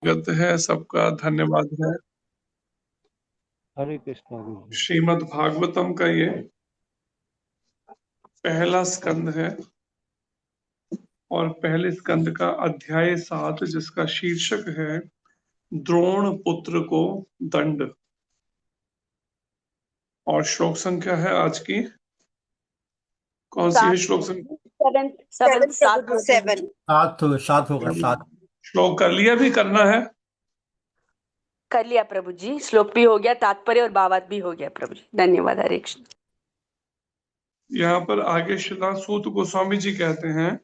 स्वागत है सबका, धन्यवाद है। हरे कृष्णा गुरु जी। श्रीमद् भागवतम का ये पहला स्कंद है और पहले स्कंद का अध्याय 7, जिसका शीर्षक है द्रोण पुत्र को दंड। और श्लोक संख्या है आज की, कौन सी है सात श्लोक संख्या? सेवन सेवन सात सेवन। सात होगा, सात। श्लोक कर लिया, भी करना है। कर लिया प्रभु जी, श्लोक भी हो गया, तात्पर्य और भावार्थ भी हो गया प्रभु जी, धन्यवाद। हरे कृष्ण। यहाँ पर आगे श्रीला सूत गोस्वामी जी कहते हैं,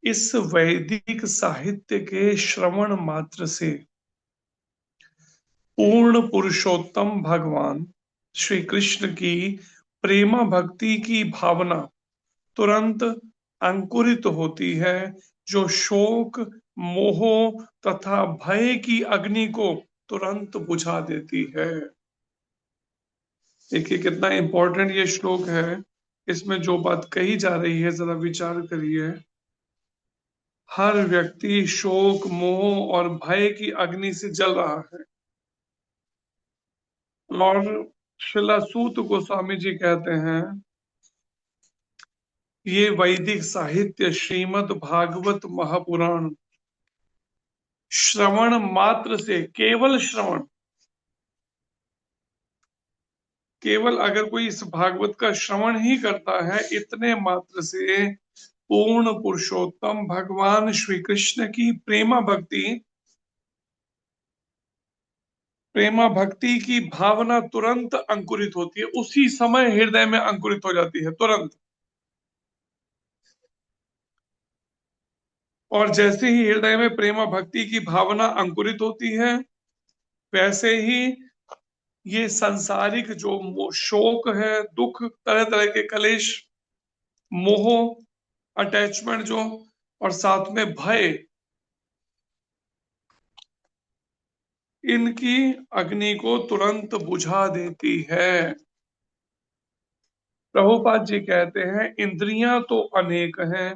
इस वैदिक साहित्य के श्रवण मात्र से पूर्ण पुरुषोत्तम भगवान श्री कृष्ण की प्रेमा भक्ति की भावना तुरंत अंकुरित होती है, जो शोक, मोह तथा भय की अग्नि को तुरंत बुझा देती है। देखिए कितना इंपॉर्टेंट ये श्लोक है। इसमें जो बात कही जा रही है जरा विचार करिए। हर व्यक्ति शोक, मोह और भय की अग्नि से जल रहा है, और श्रीला सूत गोस्वामी जी कहते हैं, ये वैदिक साहित्य श्रीमद् भागवत महापुराण श्रवण मात्र से, केवल श्रवण, केवल अगर कोई इस भागवत का श्रवण ही करता है, इतने मात्र से पूर्ण पुरुषोत्तम भगवान श्री कृष्ण की प्रेमा भक्ति की भावना तुरंत अंकुरित होती है, उसी समय हृदय में अंकुरित हो जाती है तुरंत। और जैसे ही हृदय में प्रेमा भक्ति की भावना अंकुरित होती है, वैसे ही ये सांसारिक जो शोक है, दुख, तरह तरह के कलेश, मोह, अटैचमेंट जो, और साथ में भय, इनकी अग्नि को तुरंत बुझा देती है। प्रभुपाद जी कहते हैं, इंद्रियां तो अनेक हैं,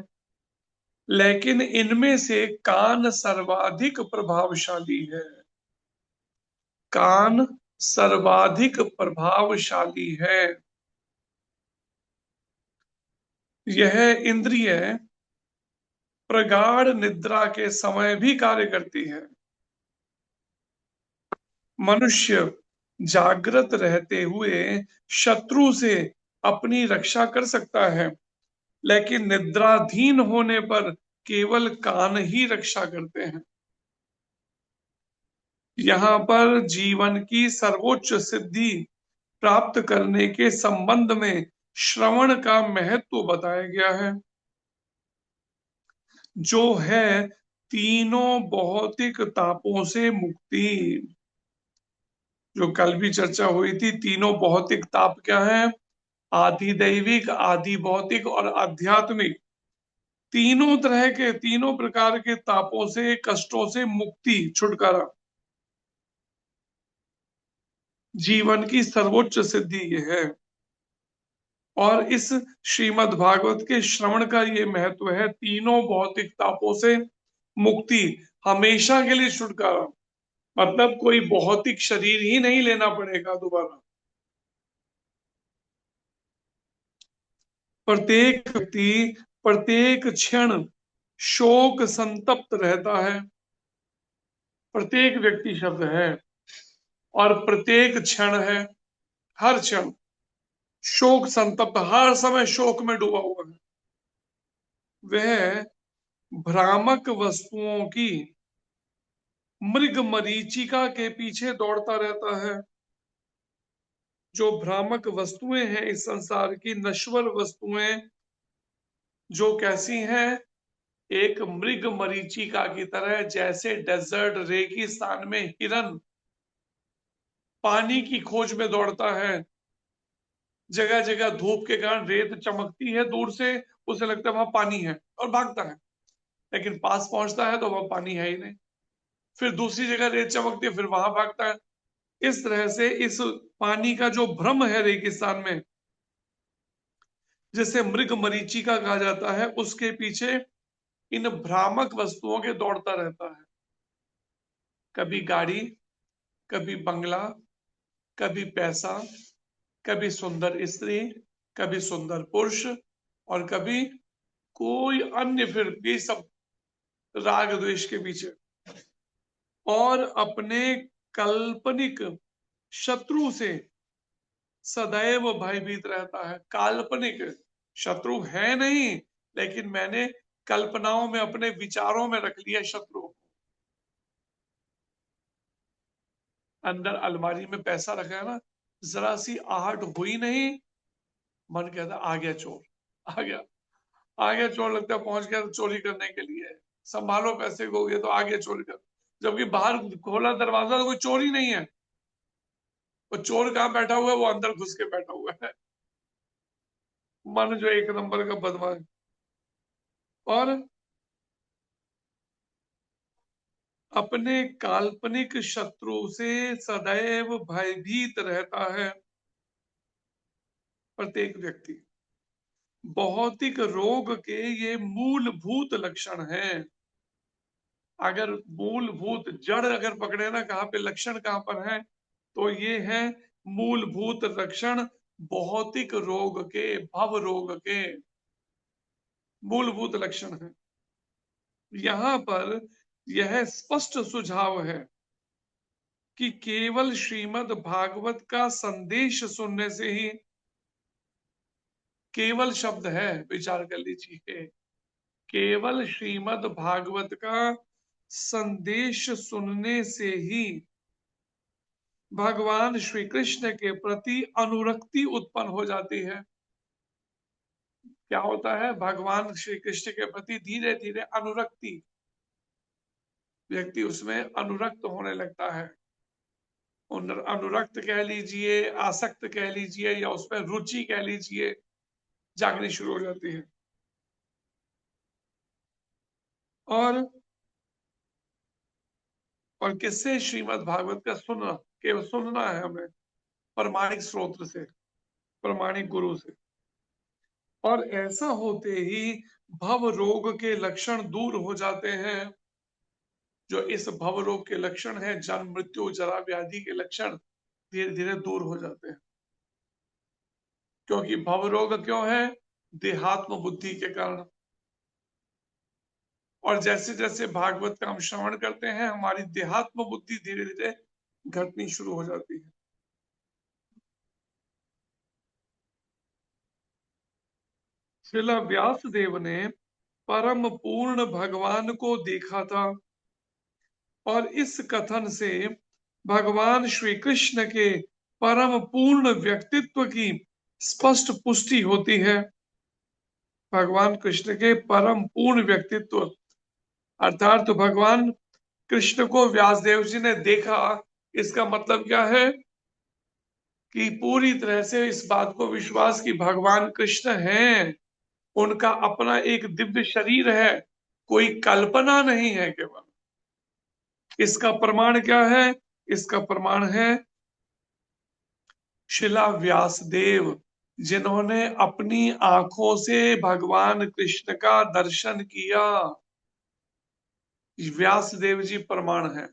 लेकिन इनमें से कान सर्वाधिक प्रभावशाली है। कान सर्वाधिक प्रभावशाली है। यह इंद्रिय प्रगाढ़ निद्रा के समय भी कार्य करती है। मनुष्य जागृत रहते हुए शत्रु से अपनी रक्षा कर सकता है, लेकिन निद्राधीन होने पर केवल कान ही रक्षा करते हैं। यहाँ पर जीवन की सर्वोच्च सिद्धि प्राप्त करने के संबंध में श्रवण का महत्व बताया गया है, जो है तीनों भौतिक तापों से मुक्ति। जो कल भी चर्चा हुई थी, तीनों भौतिक ताप क्या है? आदि दैविक, आदि भौतिक और आध्यात्मिक। तीनों तरह के, तीनों प्रकार के तापों से, कष्टों से मुक्ति, छुटकारा, जीवन की सर्वोच्च सिद्धि ये है। और इस श्रीमद् भागवत के श्रवण का ये महत्व है, तीनों भौतिक तापों से मुक्ति, हमेशा के लिए छुटकारा। मतलब कोई भौतिक शरीर ही नहीं लेना पड़ेगा दोबारा। प्रत्येक व्यक्ति प्रत्येक क्षण शोक संतप्त रहता है। प्रत्येक व्यक्ति शब्द है, और प्रत्येक क्षण है, हर क्षण शोक संतप्त, हर समय शोक में डूबा हुआ है। वह भ्रामक वस्तुओं की मृग मरीचिका के पीछे दौड़ता रहता है। जो भ्रामक वस्तुएं हैं इस संसार की, नश्वर वस्तुएं, जो कैसी हैं? एक मृग मरीचिका की तरह, जैसे डेजर्ट, रेगिस्तान में हिरन पानी की खोज में दौड़ता है। जगह जगह धूप के कारण रेत चमकती है, दूर से उसे लगता है वहां पानी है और भागता है, लेकिन पास पहुंचता है तो वहां पानी है ही नहीं। फिर दूसरी जगह रेत चमकती है, फिर वहां भागता है। इस तरह से इस पानी का जो भ्रम है रेगिस्तान में, जिसे मृग मरीचिका कहा जाता है, उसके पीछे इन भ्रामक वस्तुओं के दौड़ता रहता है। कभी गाड़ी, कभी बंगला, कभी पैसा, कभी सुंदर स्त्री, कभी सुंदर पुरुष, और कभी कोई अन्य, फिर ये सब राग द्वेष के पीछे, और अपने काल्पनिक शत्रु से सदैव भयभीत रहता है। काल्पनिक शत्रु है नहीं, लेकिन मैंने कल्पनाओं में, अपने विचारों में रख लिया शत्रु को। अंदर अलमारी में पैसा रखा है ना, जरा सी आहट हुई नहीं, मन कहता आ गया चोर, आ गया, आ गया चोर, लगता है पहुंच गया तो चोरी करने के लिए। संभालो पैसे को, ये तो आ गया चोरी कर, जबकि बाहर खोला दरवाजा तो कोई चोर ही नहीं है। वो चोर कहाँ बैठा हुआ है? वो अंदर घुस के बैठा हुआ है। मन जो एक नंबर का बदमाश। और अपने काल्पनिक शत्रु से सदैव भयभीत रहता है प्रत्येक व्यक्ति। भौतिक रोग के ये मूलभूत लक्षण हैं। अगर मूलभूत जड़ अगर पकड़े ना, कहाँ पे लक्षण कहाँ पर है, तो ये है मूलभूत लक्षण भौतिक रोग के, भव रोग के मूलभूत लक्षण है। यहां पर यह स्पष्ट सुझाव है कि केवल श्रीमद् भागवत का संदेश सुनने से ही, केवल शब्द है, विचार कर लीजिए, केवल श्रीमद् भागवत का संदेश सुनने से ही भगवान श्री कृष्ण के प्रति अनुरक्ति उत्पन्न हो जाती है। क्या होता है? भगवान श्री कृष्ण के प्रति धीरे धीरे अनुरक्ति, व्यक्ति उसमें अनुरक्त होने लगता है। अनुरक्त कह लीजिए, आसक्त कह लीजिए, या उसमें रुचि कह लीजिए, जागनी शुरू हो जाती है। और किससे? श्रीमद् भागवत का सुनना, केवल सुनना है हमें, प्रमाणिक स्रोत से, प्रमाणिक गुरु से। और ऐसा होते ही भव रोग के लक्षण दूर हो जाते हैं। जो इस भव रोग के लक्षण है, जन्म मृत्यु जरा व्याधि के लक्षण, धीरे धीरे दूर हो जाते हैं। क्योंकि भव रोग क्यों है? देहात्म बुद्धि के कारण। और जैसे जैसे भागवत का हम श्रवण करते हैं, हमारी देहात्म बुद्धि धीरे धीरे घटनी शुरू हो जाती है। श्रील व्यासदेव ने परम पूर्ण भगवान को देखा था, और इस कथन से भगवान श्री कृष्ण के परम पूर्ण व्यक्तित्व की स्पष्ट पुष्टि होती है। भगवान कृष्ण के परम पूर्ण व्यक्तित्व, अर्थात तो भगवान कृष्ण को व्यासदेव जी ने देखा, इसका मतलब क्या है? कि पूरी तरह से इस बात को विश्वास कि भगवान कृष्ण हैं, उनका अपना एक दिव्य शरीर है, कोई कल्पना नहीं है केवल। इसका प्रमाण क्या है? इसका प्रमाण है शिला व्यासदेव, जिन्होंने अपनी आंखों से भगवान कृष्ण का दर्शन किया। व्यासदेव जी प्रमाण है।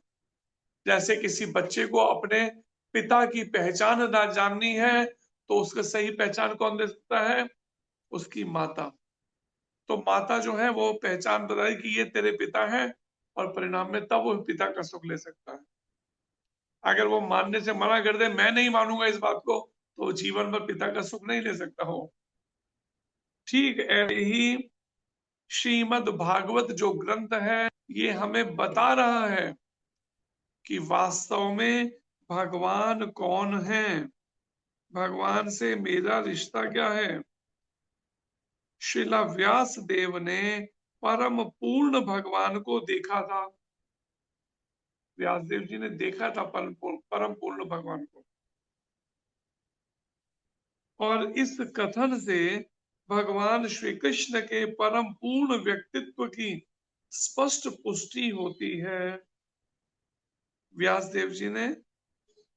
जैसे किसी बच्चे को अपने पिता की पहचान ना जाननी है, तो उसका सही पहचान कौन दे सकता है? उसकी माता। तो माता जो है वो पहचान बताए कि ये तेरे पिता है, और परिणाम में तब वो पिता का सुख ले सकता है। अगर वो मानने से मना कर दे, मैं नहीं मानूंगा इस बात को, तो जीवन भर पिता का सुख नहीं ले सकता हो। ठीक ऐसे ही श्रीमद् भागवत जो ग्रंथ है, ये हमें बता रहा है कि वास्तव में भगवान कौन है, भगवान से मेरा रिश्ता क्या है। श्रील व्यास देव ने परम पूर्ण भगवान को देखा था। व्यासदेव जी ने देखा था परम पूर्ण भगवान को, और इस कथन से भगवान श्री कृष्ण के परम पूर्ण व्यक्तित्व की स्पष्ट पुष्टि होती है। व्यासदेव जी ने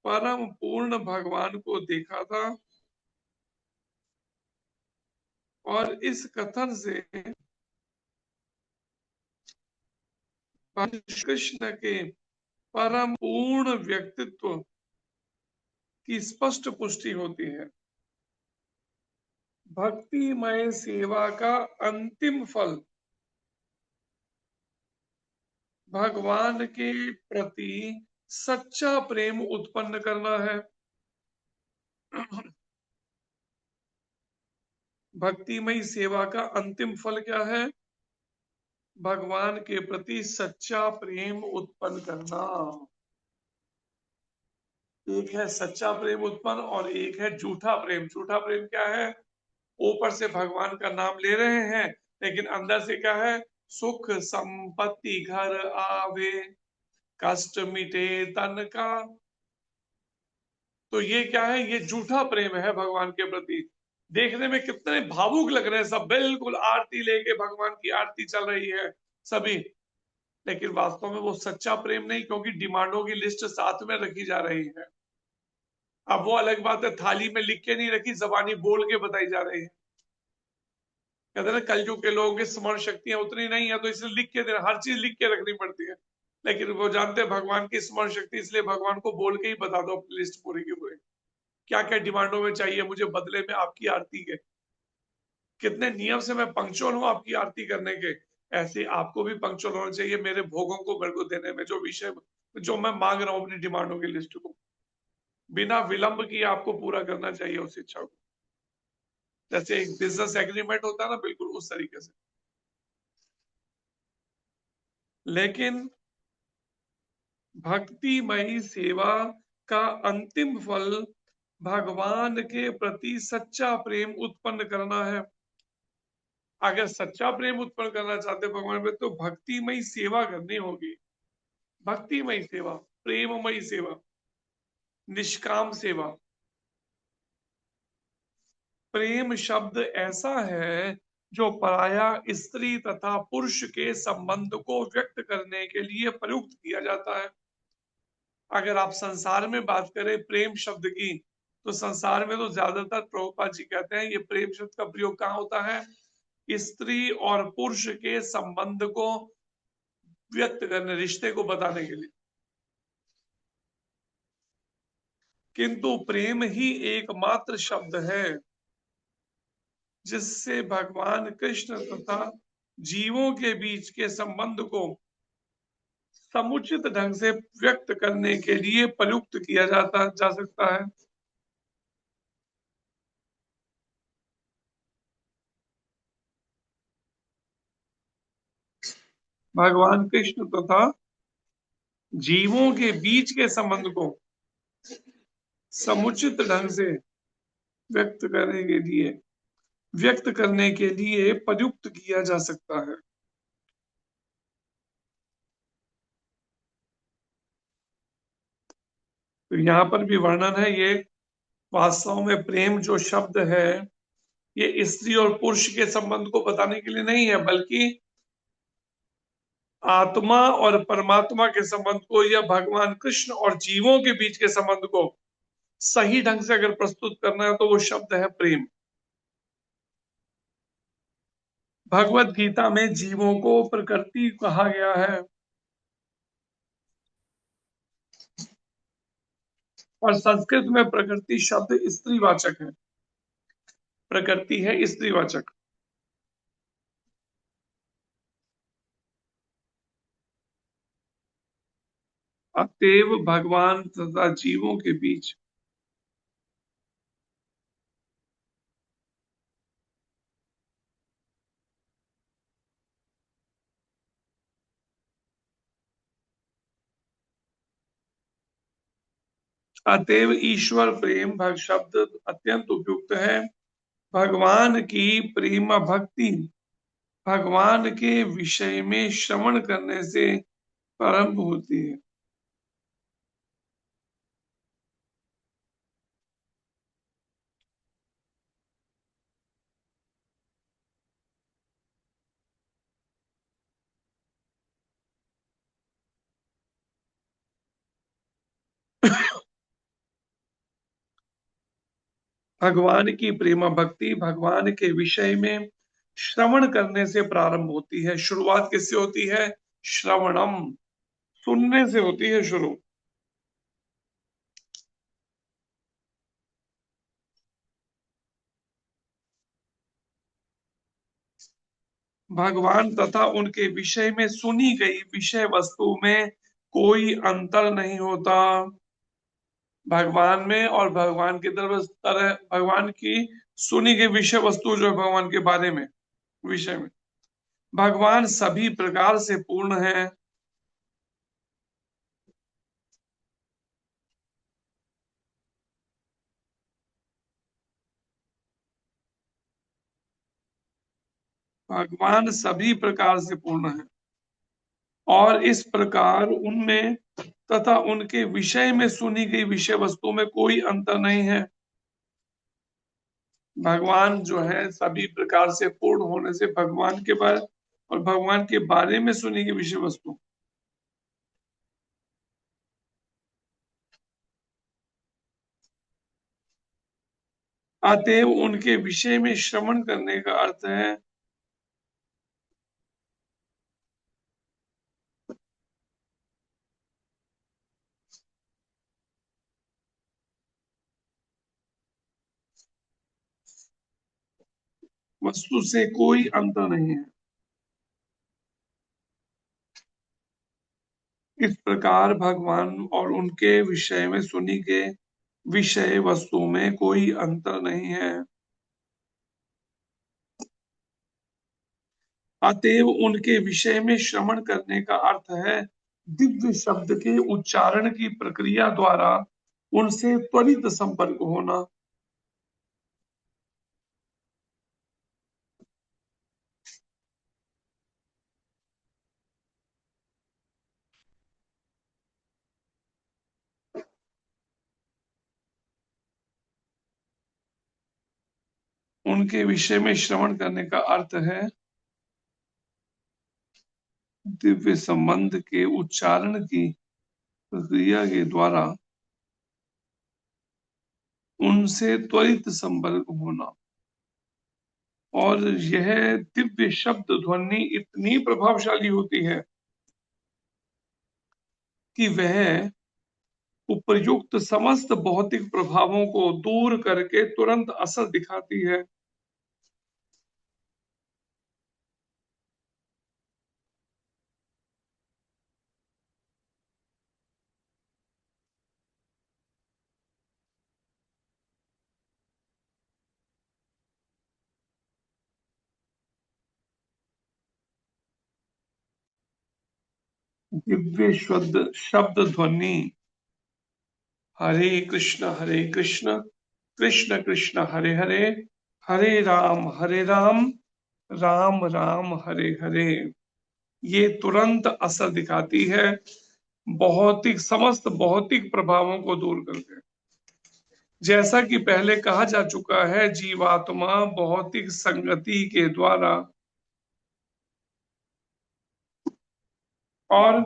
परम पूर्ण भगवान को देखा था, और इस कथन से कृष्ण के परम पूर्ण व्यक्तित्व की स्पष्ट पुष्टि होती है। भक्तिमय सेवा का अंतिम फल भगवान के प्रति सच्चा प्रेम उत्पन्न करना है। भक्तिमय सेवा का अंतिम फल क्या है? भगवान के प्रति सच्चा प्रेम उत्पन्न करना। एक है सच्चा प्रेम उत्पन्न और एक है झूठा प्रेम। झूठा प्रेम क्या है? ऊपर से भगवान का नाम ले रहे हैं लेकिन अंदर से क्या है? सुख संपत्ति घर आवे, कष्ट मिटे तन का। तो ये क्या है? ये झूठा प्रेम है भगवान के प्रति। देखने में कितने भावुक लग रहे हैं सब, बिल्कुल आरती लेके भगवान की आरती चल रही है सभी, लेकिन वास्तव में वो सच्चा प्रेम नहीं, क्योंकि डिमांडों की लिस्ट साथ में रखी जा रही है। अब वो अलग बात है, थाली में लिख के नहीं रखी, जबानी बोल के बताई जा रही है। कहते हैं कलयुग के लोगों की स्मरण शक्तियां उतनी नहीं है तो इसलिए लिख के देना, हर चीज लिख के रखनी पड़ती है। लेकिन वो जानते हैं भगवान की स्मरण शक्ति, इसलिए भगवान को बोल के ही बता दो अपनी लिस्ट पूरी की पूरी, क्या क्या डिमांडों में चाहिए मुझे बदले में आपकी आरती के। कितने नियम से मैं पंक्चुअल हूं आपकी आरती करने के, ऐसे आपको भी पंक्चुअल होना चाहिए मेरे भोगों को मेरे को देने में, जो विषय जो मैं मांग रहा हूं अपनी डिमांडों की लिस्ट को, बिना विलंब किए आपको पूरा करना चाहिए उस इच्छा को। जैसे एक बिजनेस एग्रीमेंट होता है ना, बिल्कुल उस तरीके से। लेकिन भक्तिमयी सेवा का अंतिम फल भगवान के प्रति सच्चा प्रेम उत्पन्न करना है। अगर सच्चा प्रेम उत्पन्न करना चाहते भगवान में तो भक्तिमयी सेवा करनी होगी। भक्तिमयी सेवा, प्रेममयी सेवा, निष्काम सेवा। प्रेम शब्द ऐसा है जो पराया स्त्री तथा पुरुष के संबंध को व्यक्त करने के लिए प्रयुक्त किया जाता है। अगर आप संसार में बात करें प्रेम शब्द की, तो संसार में तो ज्यादातर प्रभुपाद जी कहते हैं ये प्रेम शब्द का प्रयोग कहाँ होता है? स्त्री और पुरुष के संबंध को व्यक्त करने, रिश्ते को बताने के लिए। किंतु प्रेम ही एकमात्र शब्द है जिससे भगवान कृष्ण तथा जीवों के बीच के संबंध को समुचित ढंग से व्यक्त करने के लिए प्रयुक्त किया जा सकता है। भगवान कृष्ण तथा जीवों के बीच के संबंध को समुचित ढंग से व्यक्त करने के लिए प्रयुक्त किया जा सकता है। तो यहाँ पर भी वर्णन है, ये वास्तव में प्रेम जो शब्द है ये स्त्री और पुरुष के संबंध को बताने के लिए नहीं है, बल्कि आत्मा और परमात्मा के संबंध को या भगवान कृष्ण और जीवों के बीच के संबंध को सही ढंग से अगर प्रस्तुत करना है तो वो शब्द है प्रेम। भगवत गीता में जीवों को प्रकृति कहा गया है और संस्कृत में प्रकृति शब्द स्त्रीवाचक है। प्रकृति है स्त्रीवाचक। अतएव भगवान तथा जीवों के बीच अतएव ईश्वर प्रेम भग शब्द अत्यंत उपयुक्त है। भगवान की प्रेम भक्ति भगवान के विषय में श्रवण करने से प्रारंभ होती है। भगवान की प्रेम भक्ति भगवान के विषय में श्रवण करने से प्रारंभ होती है। शुरुआत किससे होती है? श्रवणम, सुनने से होती है शुरू। भगवान तथा उनके विषय में सुनी गई विषय वस्तु में कोई अंतर नहीं होता। भगवान में और भगवान की तरह भगवान की सुनी गई विषय वस्तु जो है भगवान के बारे में विषय में, भगवान सभी प्रकार से पूर्ण है। भगवान सभी प्रकार से पूर्ण है और इस प्रकार उनमें तथा उनके विषय में सुनी गई विषय वस्तु में कोई अंतर नहीं है। भगवान जो है सभी प्रकार से पूर्ण होने से भगवान के बारे और भगवान के बारे में सुनी गई विषय वस्तु, अतएव उनके विषय में श्रवण करने का अर्थ है वस्तु से कोई अंतर नहीं है। इस प्रकार भगवान और उनके विषय में सुनी गई विषय वस्तु में कोई अंतर नहीं है। अतएव उनके विषय में श्रवण करने का अर्थ है दिव्य शब्द के उच्चारण की प्रक्रिया द्वारा उनसे त्वरित संपर्क होना। उनके विषय में श्रवण करने का अर्थ है दिव्य संबंध के उच्चारण की प्रक्रिया के द्वारा उनसे त्वरित संपर्क होना। और यह दिव्य शब्द ध्वनि इतनी प्रभावशाली होती है कि वह उपर्युक्त समस्त भौतिक प्रभावों को दूर करके तुरंत असर दिखाती है। दिव्य शुद्ध शब्द ध्वनि हरे कृष्ण कृष्ण कृष्ण हरे हरे, हरे राम राम राम हरे हरे, ये तुरंत असर दिखाती है भौतिक समस्त भौतिक प्रभावों को दूर करके। जैसा कि पहले कहा जा चुका है, जीवात्मा भौतिक संगति के द्वारा और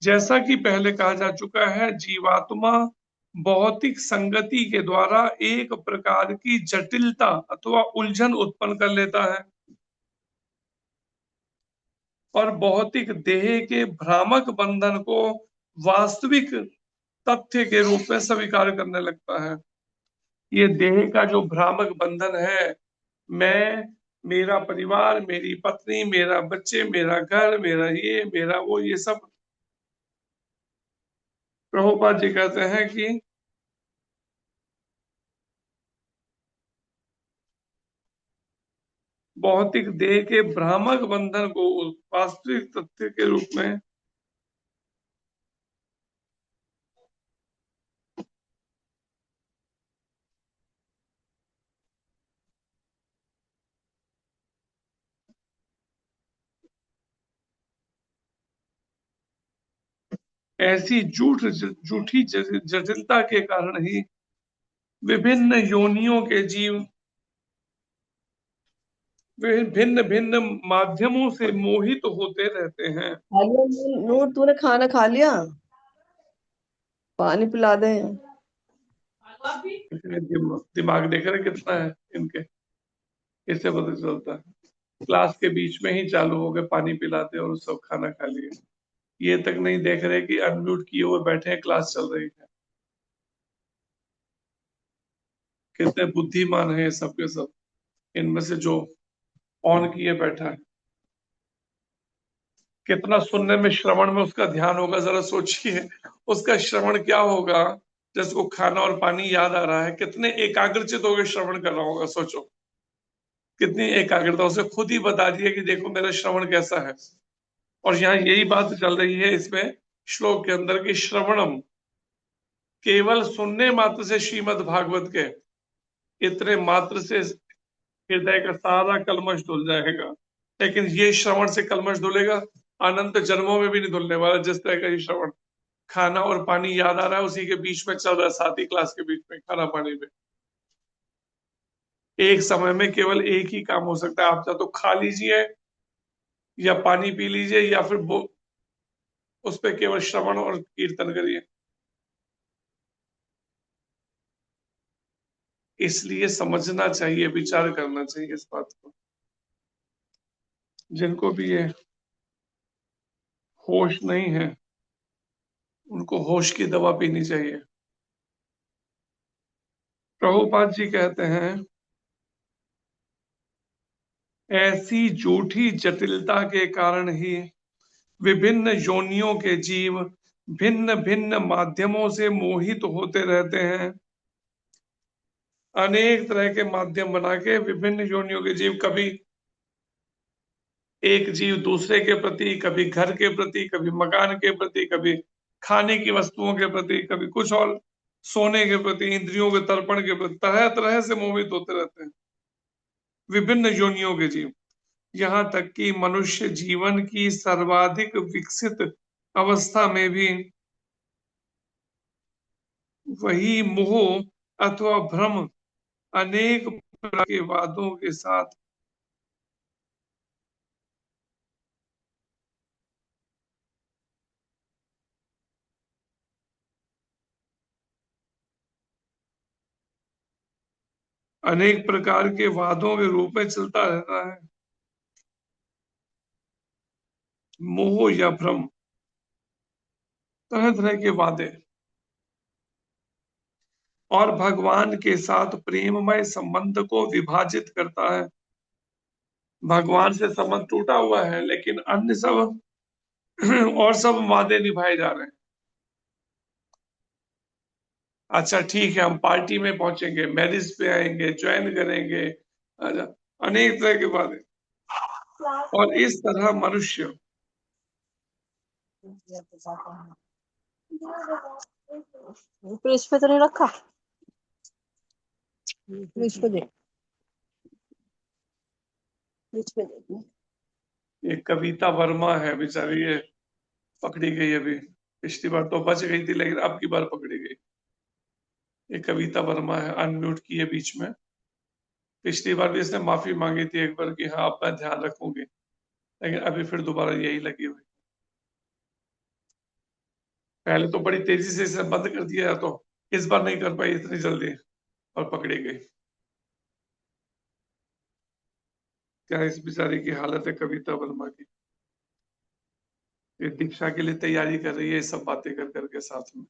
जैसा कि पहले कहा जा चुका है, जीवात्मा भौतिक संगति के द्वारा एक प्रकार की जटिलता अथवा उलझन उत्पन्न कर लेता है और भौतिक देह के भ्रामक बंधन को वास्तविक तथ्य के रूप में स्वीकार करने लगता है। ये देह का जो भ्रामक बंधन है, मैं, मेरा परिवार, मेरी पत्नी, मेरा बच्चे, मेरा घर, मेरा ये, मेरा वो, ये सब प्रभुपाद जी कहते हैं कि भौतिक देह के भ्रामक बंधन को वास्तविक तथ्य के रूप में ऐसी झूठी जटिलता के कारण ही विभिन्न योनियों के जीव भिन्न भिन्न माध्यमों से मोहित होते रहते हैं। हेलो नूर, तूने खाना खा लिया? पानी पिला दे। दिमाग देख रहे कितना है इनके, इससे पता चलता है। क्लास के बीच में ही चालू हो गए, पानी पिलाते और सब खाना खा लिए। ये तक नहीं देख रहे कि अनम्यूट किए हुए बैठे हैं, क्लास चल रही है। कितने बुद्धिमान है सब के सब, इनमें से जो ऑन किए बैठा है। कितना सुनने में, श्रवण में उसका ध्यान होगा, जरा सोचिए उसका श्रवण क्या होगा। जिसको खाना और पानी याद आ रहा है, कितने एकाग्रचित होकर श्रवण कर रहा होगा, सोचो कितनी एकाग्रता। उसे खुद ही बता दिया कि देखो मेरा श्रवण कैसा है। और यहाँ यही बात चल रही है इसमें श्लोक के अंदर कि श्रवणम, केवल सुनने मात्र से श्रीमद् भागवत के, इतने मात्र से हृदय का सारा कलमश धुल जाएगा। लेकिन ये श्रवण से कलमश धुलेगा, अनंत जन्मों में भी नहीं धुलने वाला। जिस तरह का ये श्रवण, खाना और पानी याद आ रहा है, उसी के बीच में चल रहा है, साथ ही क्लास के बीच में खाना पानी में। एक समय में केवल एक ही काम हो सकता है, आप या तो खा लीजिए या पानी पी लीजिए, या फिर उस पर केवल श्रवण और कीर्तन करिए। इसलिए समझना चाहिए, विचार करना चाहिए इस बात को। जिनको भी ये होश नहीं है, उनको होश की दवा पीनी चाहिए। प्रभुपाद जी कहते हैं, ऐसी झूठी जटिलता के कारण ही विभिन्न योनियों के जीव भिन्न भिन्न माध्यमों से मोहित होते रहते हैं। अनेक तरह के माध्यम बना के विभिन्न योनियों के जीव, कभी एक जीव दूसरे के प्रति, कभी घर के प्रति, कभी मकान के प्रति, कभी खाने की वस्तुओं के प्रति, कभी कुछ और, सोने के प्रति, इंद्रियों के तर्पण के प्रति, तरह तरह से मोहित होते रहते हैं विभिन्न योनियों के जीव। यहाँ तक कि मनुष्य जीवन की सर्वाधिक विकसित अवस्था में भी वही मोह अथवा भ्रम अनेक प्रकार के वादों के साथ अनेक प्रकार के वादों के रूप में चलता रहता है। मोह या भ्रम, तरह तरह के वादे, और भगवान के साथ प्रेममय संबंध को विभाजित करता है। भगवान से संबंध टूटा हुआ है, लेकिन अन्य सब और सब वादे निभाए जा रहे हैं। अच्छा ठीक है, हम पार्टी में पहुंचेंगे, मैरिज पे आएंगे, ज्वाइन करेंगे, अच्छा, अनेक तरह के वादे। और इस तरह मनुष्य फ्रिज पे तो नहीं रखा, फ्रिज पे दे, फ्रिज पे दे। ये कविता वर्मा है बेचारी, ये पकड़ी गई अभी। पिछली बार तो बच गई थी, लेकिन अब की बार पकड़ी गई। ये कविता वर्मा है, अनम्यूट की है बीच में। पिछली बार भी इसने माफी मांगी थी एक बार कि हाँ अब मैं ध्यान रखूंगी, लेकिन अभी फिर दोबारा यही लगी हुई। पहले तो बड़ी तेजी से इसे बंद कर दिया, तो इस बार नहीं कर पाई इतनी जल्दी और पकड़ी गई। क्या इस बेचारी की हालत है कविता वर्मा की। ये दीक्षा के लिए तैयारी कर रही है, ये सब बातें कर करके साथ में।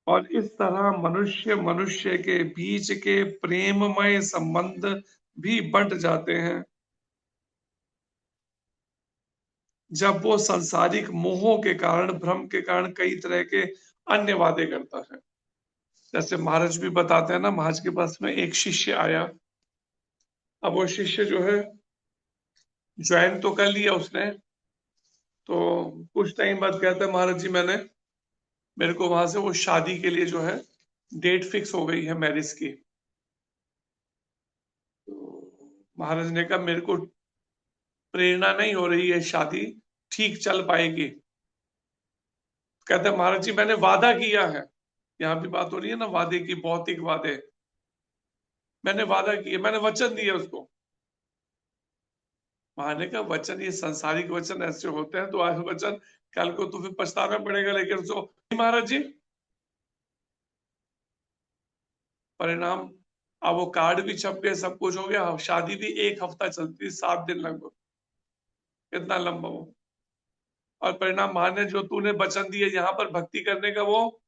और इस तरह मनुष्य मनुष्य के बीच के प्रेममय संबंध भी बंट जाते हैं जब वो सांसारिक मोहों के कारण, भ्रम के कारण कई तरह के अन्य वादे करता है। जैसे महाराज भी बताते हैं ना, महाराज के पास में एक शिष्य आया। अब वो शिष्य जो है, ज्वाइन तो कर लिया उसने, तो कुछ टाइम बाद कहता है महाराज जी मेरे को वहां से वो शादी के लिए जो है डेट फिक्स हो गई है मैरिज की। तो महाराज ने कहा मेरे को प्रेरणा नहीं हो रही है शादी ठीक चल पाएगी। कहते हैं महाराज जी मैंने वादा किया है, यहाँ भी बात हो रही है ना वादे की, भौतिक वादे। मैंने वादा किया, मैंने वचन दिया उसको। महाराज का वचन, ये संसारिक वचन ऐसे होते हैं, तो आज वचन कल को तो फिर पछताना पड़ेगा। लेकिन उसको महाराज जी परिणाम अब वो कार्ड भी छप गए, सब कुछ हो गया, शादी भी 1 हफ्ता चलती, 7 दिन लगभग, इतना लंबा वो। और परिणाम माने जो तूने वचन दिए यहाँ पर भक्ति करने का, वो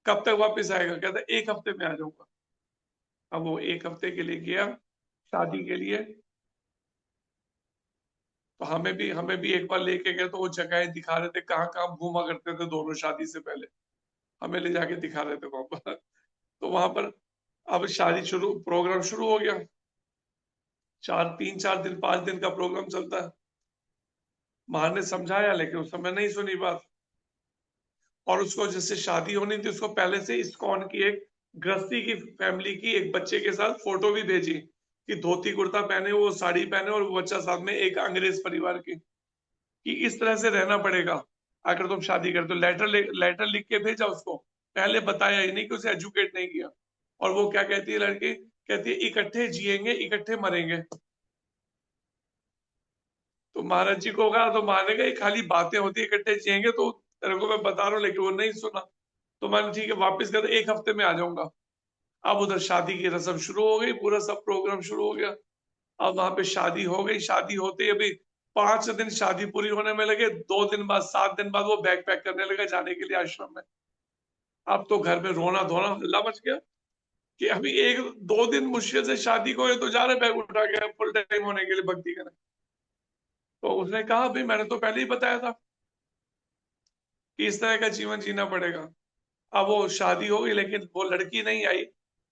कब तक वापस आएगा? कहता 1 हफ्ते में आ जाऊंगा। अब वो 1 हफ्ते के लिए गया शादी के लिए। तो हमें भी एक बार लेके गए, तो वो जगह दिखा रहे थे, कहाँ कहाँ घूमा करते थे दोनों शादी से पहले, हमें ले जाके दिखा रहे थे वहां पर। तो वहां पर अब शादी शुरू, प्रोग्राम शुरू हो गया, 4 दिन 5 दिन का प्रोग्राम चलता है। मां ने समझाया लेकिन उस समय नहीं सुनी बात। और उसको जैसे शादी होनी थी, उसको पहले से इस्कॉन की एक गृहस्थी की फैमिली की एक बच्चे के साथ फोटो भी भेजी कि धोती कुर्ता पहने, वो साड़ी पहने, और वो बच्चा साथ में, एक अंग्रेज परिवार की, कि इस तरह से रहना पड़ेगा अगर तुम शादी करते हो। लेटर लिख के भेजा उसको, पहले बताया ही नहीं, कि उसे एजुकेट नहीं किया। और वो क्या कहती है लड़की? कहती है इकट्ठे जिएंगे इकट्ठे मरेंगे। तो महाराज जी को कहा, तो माने गए खाली बातें होती है, इकट्ठे जिएंगे, तो तेरे को मैं बता रहा हूँ, लेकिन वो नहीं सुना। तो मैंने ठीक है वापस कर, 1 हफ्ते में आ जाऊंगा। अब उधर शादी की रस्म शुरू हो गई, पूरा सब प्रोग्राम शुरू हो गया। अब वहां पे शादी हो गई, शादी होते ही अभी 5 दिन शादी पूरी होने में लगे, 2 दिन बाद 7 दिन बाद वो बैग पैक करने लगा जाने के लिए आश्रम में। अब तो घर में रोना धोना हल्ला मच गया कि अभी 1-2 दिन मुश्किल से शादी को है, तो जा रहे बैग उठा के फुल टाइम होने के लिए भक्ति करने। तो उसने कहा भाई मैंने तो पहले ही बताया था कि इस तरह का जीवन जीना पड़ेगा। अब वो शादी हो गई, लेकिन वो लड़की नहीं आई,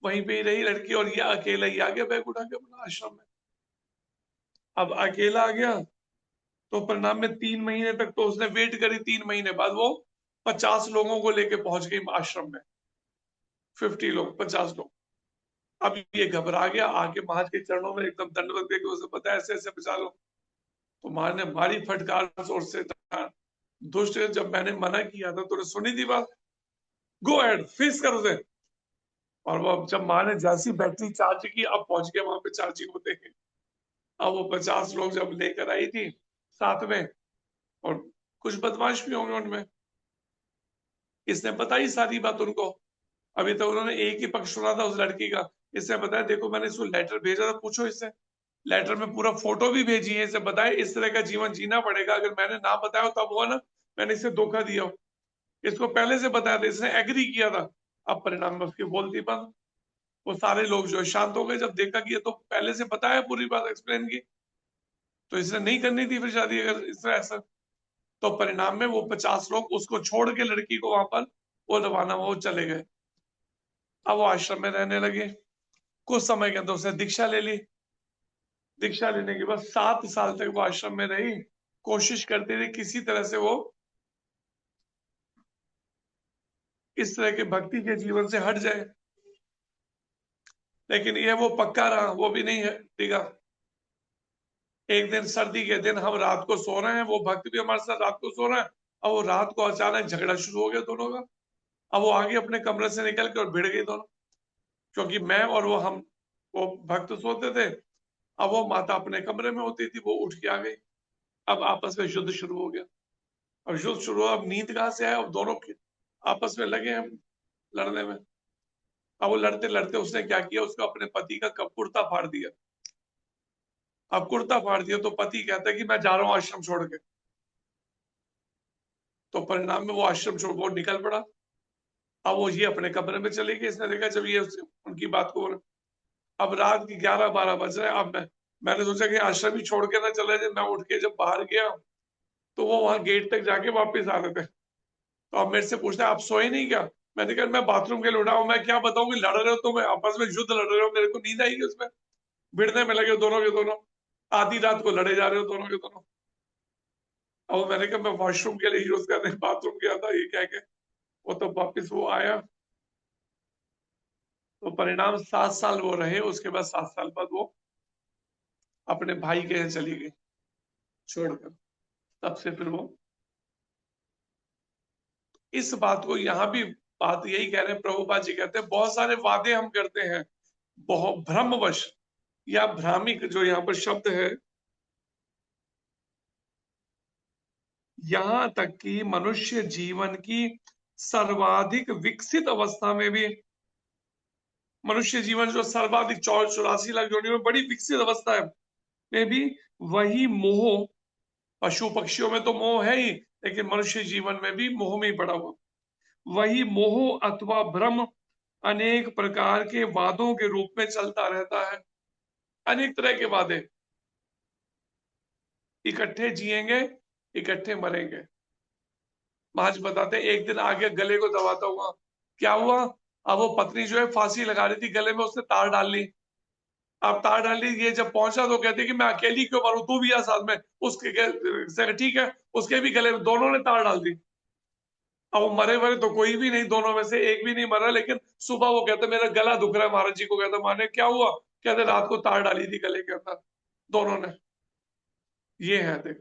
वहीं पे ही रही लड़की, और ये अकेला ही आ गया बैग उठा के अपना आश्रम में। अब अकेला आ गया, तो परिणाम में 3 महीने तक तो उसने वेट करी। 3 महीने बाद वो 50 लोगों को लेके पहुंच गई आश्रम में, 50 लोग, 50 लोग। अब ये घबरा गया, आके महाराज के चरणों में एकदम दंडवत देके उसे पता ऐसे ऐसे बचा लो। तो महाराज ने मारी फटकार जोर से, दुष्ट, जब मैंने मना किया था तूने सुनी थी बात, गो अहेड फेस कर उसे। और वो जब माँ ने जैसी बैटरी चार्ज की, अब पहुंच गया वहां पे चार्जिंग होते हैं। अब वो 50 लोग जब लेकर आई थी साथ में, और कुछ बदमाश भी होंगे उनमें, इसने बताई सारी बात उनको। अभी तक उन्होंने एक ही पक्ष सुना था उस लड़की का। इसने बताया देखो मैंने इसको लेटर भेजा था, पूछो इससे। लेटर में पूरा फोटो भी भेजी है, इसे बताया इस तरह का जीवन जीना पड़ेगा, अगर मैंने ना बताया तब हुआ ना मैंने इसे धोखा दिया। इसको पहले से बताया था, इसने एग्री किया था। अब परिणाम में उसकी बोलती बंद। वो सारे लोग जो शांत हो गए जब देखा कि ये तो पहले से बताया, पूरी बात एक्सप्लेन की, तो इसने नहीं करनी थी फिर शादी अगर इस तरह ऐसा। तो परिणाम में वो 50 लोग उसको छोड़ के लड़की को वहां पर वो रवाना, वो चले गए। अब वो आश्रम में रहने लगे। कुछ समय के अंदर उसने दीक्षा ले ली। दीक्षा लेने के बाद 7 साल तक वो आश्रम में रही, कोशिश करते रहे किसी तरह से वो इस तरह के भक्ति के जीवन से हट जाए, लेकिन ये वो पक्का रहा, वो भी नहीं है टिका। एक दिन सर्दी के दिन हम रात को सो रहे हैं, वो भक्त भी हमारे साथ रात को सो रहा है। अब वो रात को अचानक झगड़ा शुरू हो गया दोनों का। अब वो आगे अपने कमरे से निकल के और भिड़ गई दोनों, क्योंकि मैं और वो भक्त सोते थे। अब वो माता अपने कमरे में होती थी, वो उठ के आ गई। अब आपस में युद्ध शुरू हो गया। अब युद्ध शुरू हुआ, अब नींद कहाँ से आया, अब दोनों आपस में लगे हैं लड़ने में। अब वो लड़ते लड़ते उसने क्या किया, उसको अपने पति का कुर्ता फाड़ दिया। अब कुर्ता फाड़ दिया तो पति कहता है कि मैं जा रहा हूं आश्रम छोड़ के। तो परिणाम में वो आश्रम छोड़ वो निकल पड़ा। अब वो ये अपने कमरे में चले गए। इसने देखा जब ये उनकी बात को, अब रात की 11-12 बज रहे हैं। अब मैंने सोचा कि आश्रम ही छोड़ के ना चले जाए। मैं उठ के जब बाहर गया तो वो वहां गेट तक जाके वापस आ रहे थे। तो अब मेरे से पूछते आप सोए नहीं क्या? मैंने कहा मैं बाथरूम के लिए उठा हूं, मैं क्या बताऊं कि लड़ रहे हो तो मैं आपस में युद्ध लड़ रहे हो, मेरे को नींद आएगी उसमें। भिड़ने में लगे दोनों के दोनों, आधी रात को लड़े जा रहे हो दोनों के दोनों। अब मैंने कहा मैं वॉशरूम के लिए यूज करने बाथरूम गया था, ये क्या क्या। वो तो वापिस वो आया। तो परिणाम 7 साल वो रहे। उसके बाद 7 साल बाद वो अपने भाई के यहाँ चली गई छोड़कर। तब से फिर वो इस बात को यहाँ भी बात यही कह रहे हैं, प्रभुपाद जी कहते हैं बहुत सारे वादे हम करते हैं बहुत भ्रमवश या भ्रामिक, जो यहाँ पर शब्द है, यहां तक कि मनुष्य जीवन की सर्वाधिक विकसित अवस्था में भी मनुष्य जीवन जो सर्वाधिक 84 लाख योनियों में बड़ी विकसित अवस्था है में भी वही मोह, पशु पक्षियों में तो मोह है ही, लेकिन मनुष्य जीवन में भी मोह में ही पड़ा हुआ, वही मोह अथवा भ्रम अनेक प्रकार के वादों के रूप में चलता रहता है। अनेक तरह के वादे, इकट्ठे जिएंगे इकट्ठे मरेंगे। महाराज बताते हैं एक दिन आगे गले को दबाता हुआ, क्या हुआ, अब वो पत्नी जो है फांसी लगा रही थी, गले में उसने तार डाल ली। अब तार डाल ली, ये जब पहुंचा तो कहते कि मैं अकेली क्यों मरूं, तू भी आ साथ में। उसके ठीक है, उसके भी गले में दोनों ने तार डाल दी। अब वो मरे मरे तो कोई भी नहीं, दोनों में से एक भी नहीं मरा, लेकिन सुबह वो कहते मेरा गला दुख रहा है, महाराज जी को कहता माने क्या हुआ, कहते रात को तार डाली थी गले के अंदर दोनों ने। ये है देख,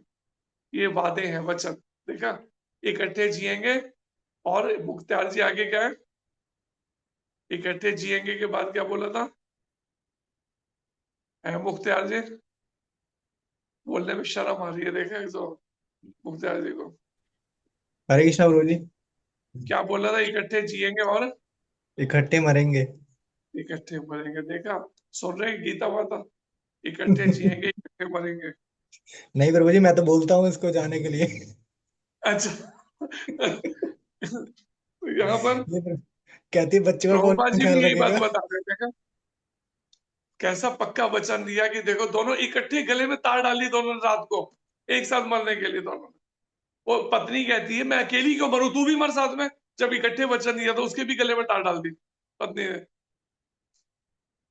ये वादे हैं, वचन, देखा, इकट्ठे जिएंगे। और मुख्तार जी आगे क्या है, इकट्ठे जिएंगे के बाद क्या बोला था मुख्तार जी, बोलने में शर्म आ रही है, देखा तो मुख्तार जी को हरे कृष्णा प्रभु जी। क्या बोला था, इकट्ठे जिएंगे और इकट्ठे मरेंगे। इकट्ठे मरेंगे। देखा, सुन रहे हैं गीता माता, इकट्ठे जिएंगे इकट्ठे मरेंगे। नहीं प्रभु जी, मैं तो बोलता हूँ इसको जाने के लिए। अच्छा तो यहाँ पर ये तो कहती बच्चों का प्रभुपाद कौन जी ख्याल भी यही बात रखेगा। बता रहे थे, कैसा पक्का वचन दिया कि देखो दोनों इकट्ठे गले में तार डाली, दोनों ने रात को एक साथ मरने के लिए दोनों ने। वो पत्नी कहती है मैं अकेली क्यों मरूं, तू भी मर साथ में। जब इकट्ठे वचन दिया तो उसके भी गले में तार डाल दी पत्नी ने।